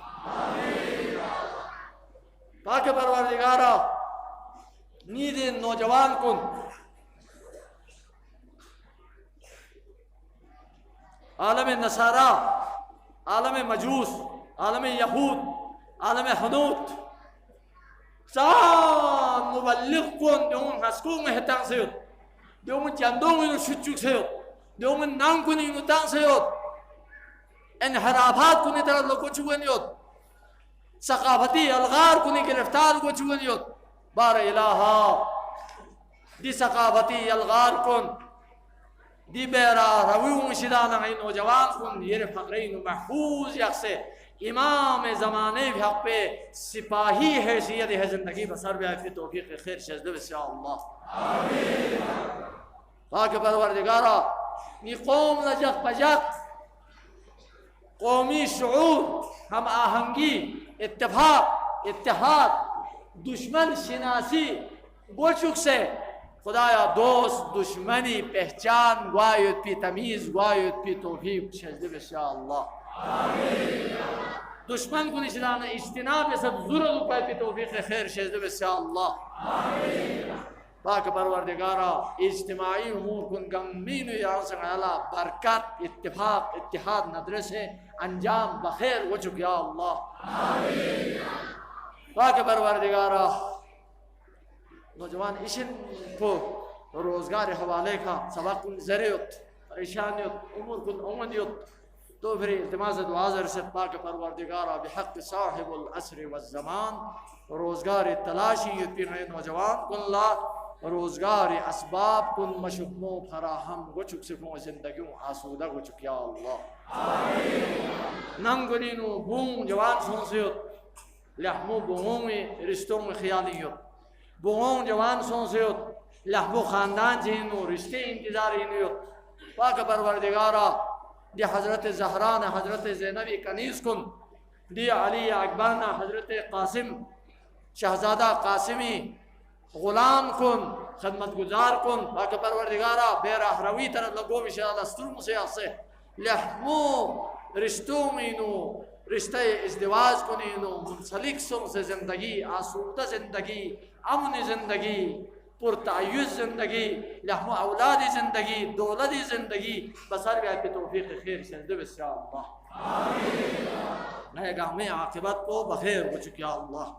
پاک پروردگارا نید نوجوان کن عالم نصارہ عالم مجوس عالم یہود عالم حنوت سان مبلغ كون دون هسكون مهتان سيوت دون جندون ينو شجوك سيوت دون نام كون ينو تان سيوت انحرافات كوني طرف لكو چوين يوت ثقافتي الغار كوني گرفتار کو چوين يوت بار الها دي ثقافتي الغار كون دي بيرا رويون شدانا عين نوجوان كون ير فقرين محفوظ يقسے امام زمانے بھی حق پہ سپاہی حیثیت ہے زندگی بسر بھی آئی توفیق خیر شہزدہ بسیاء اللہ آمین پاک پروردگارا یہ قوم لجق پجق قومی شعور ہم آہنگی اتفاق اتحاد دشمن شناسی گوچک سے خدایا دوست دشمنی پہچان گوایت پی تمیز گوایت پی توفیق شہزدہ بسیاء اللہ دشمن کو نشدان اجتناب سب ضرور پائے پی توفیق خیر شہزدہ بسیاء اللہ پاک پروردگارا اجتماعی امور کن گمین یا سنگالا برکت اتفاق اتحاد ندرسے انجام بخیر وچک یا اللہ پاک پروردگارا نوجوان اشن کو روزگار حوالے کا سبق کن ذریعت پریشانیت امور کن امنیت تو پھر التماس دعا سے پاک پروردگارا بحق صاحب العصر والزمان روزگار تلاشی یتی ہے نوجوان کن لا روزگار اسباب کن مشکمو فراہم گچک سکوں زندگیوں آسودہ گچک یا اللہ ننگنینو بون جوان سنسیت لحمو بون میں رشتوں میں خیالیت بون جوان سنسیت لحمو خاندان جینو رشتے انتظارینیت پاک پروردگارا دی حضرت زہران حضرت زینبی کنیز کن دی علی اکبرنا حضرت قاسم شہزادہ قاسمی غلام کن خدمت گزار کن پاک پروردگارا بیر احروی طرح لگو بشاءاللہ سترم سے احسے لحمو رشتوں مینو رشتہ ازدواج کنینو منسلک سم سے زندگی آسودہ زندگی امن زندگی پرتعیز زندگی لحم اولادی زندگی دولتی زندگی بسر بھی آپ توفیق خیر شہزدہ بسیاء اللہ نئے گاہ میں عاقبت کو بخیر ہو چکی اللہ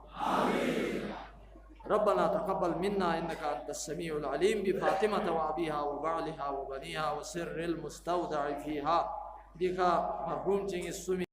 ربنا تقبل منا انك انت السميع العليم بفاطمة وابيها وبعلها وبنيها وسر المستودع فيها دیکھا مرحوم چنگی سمی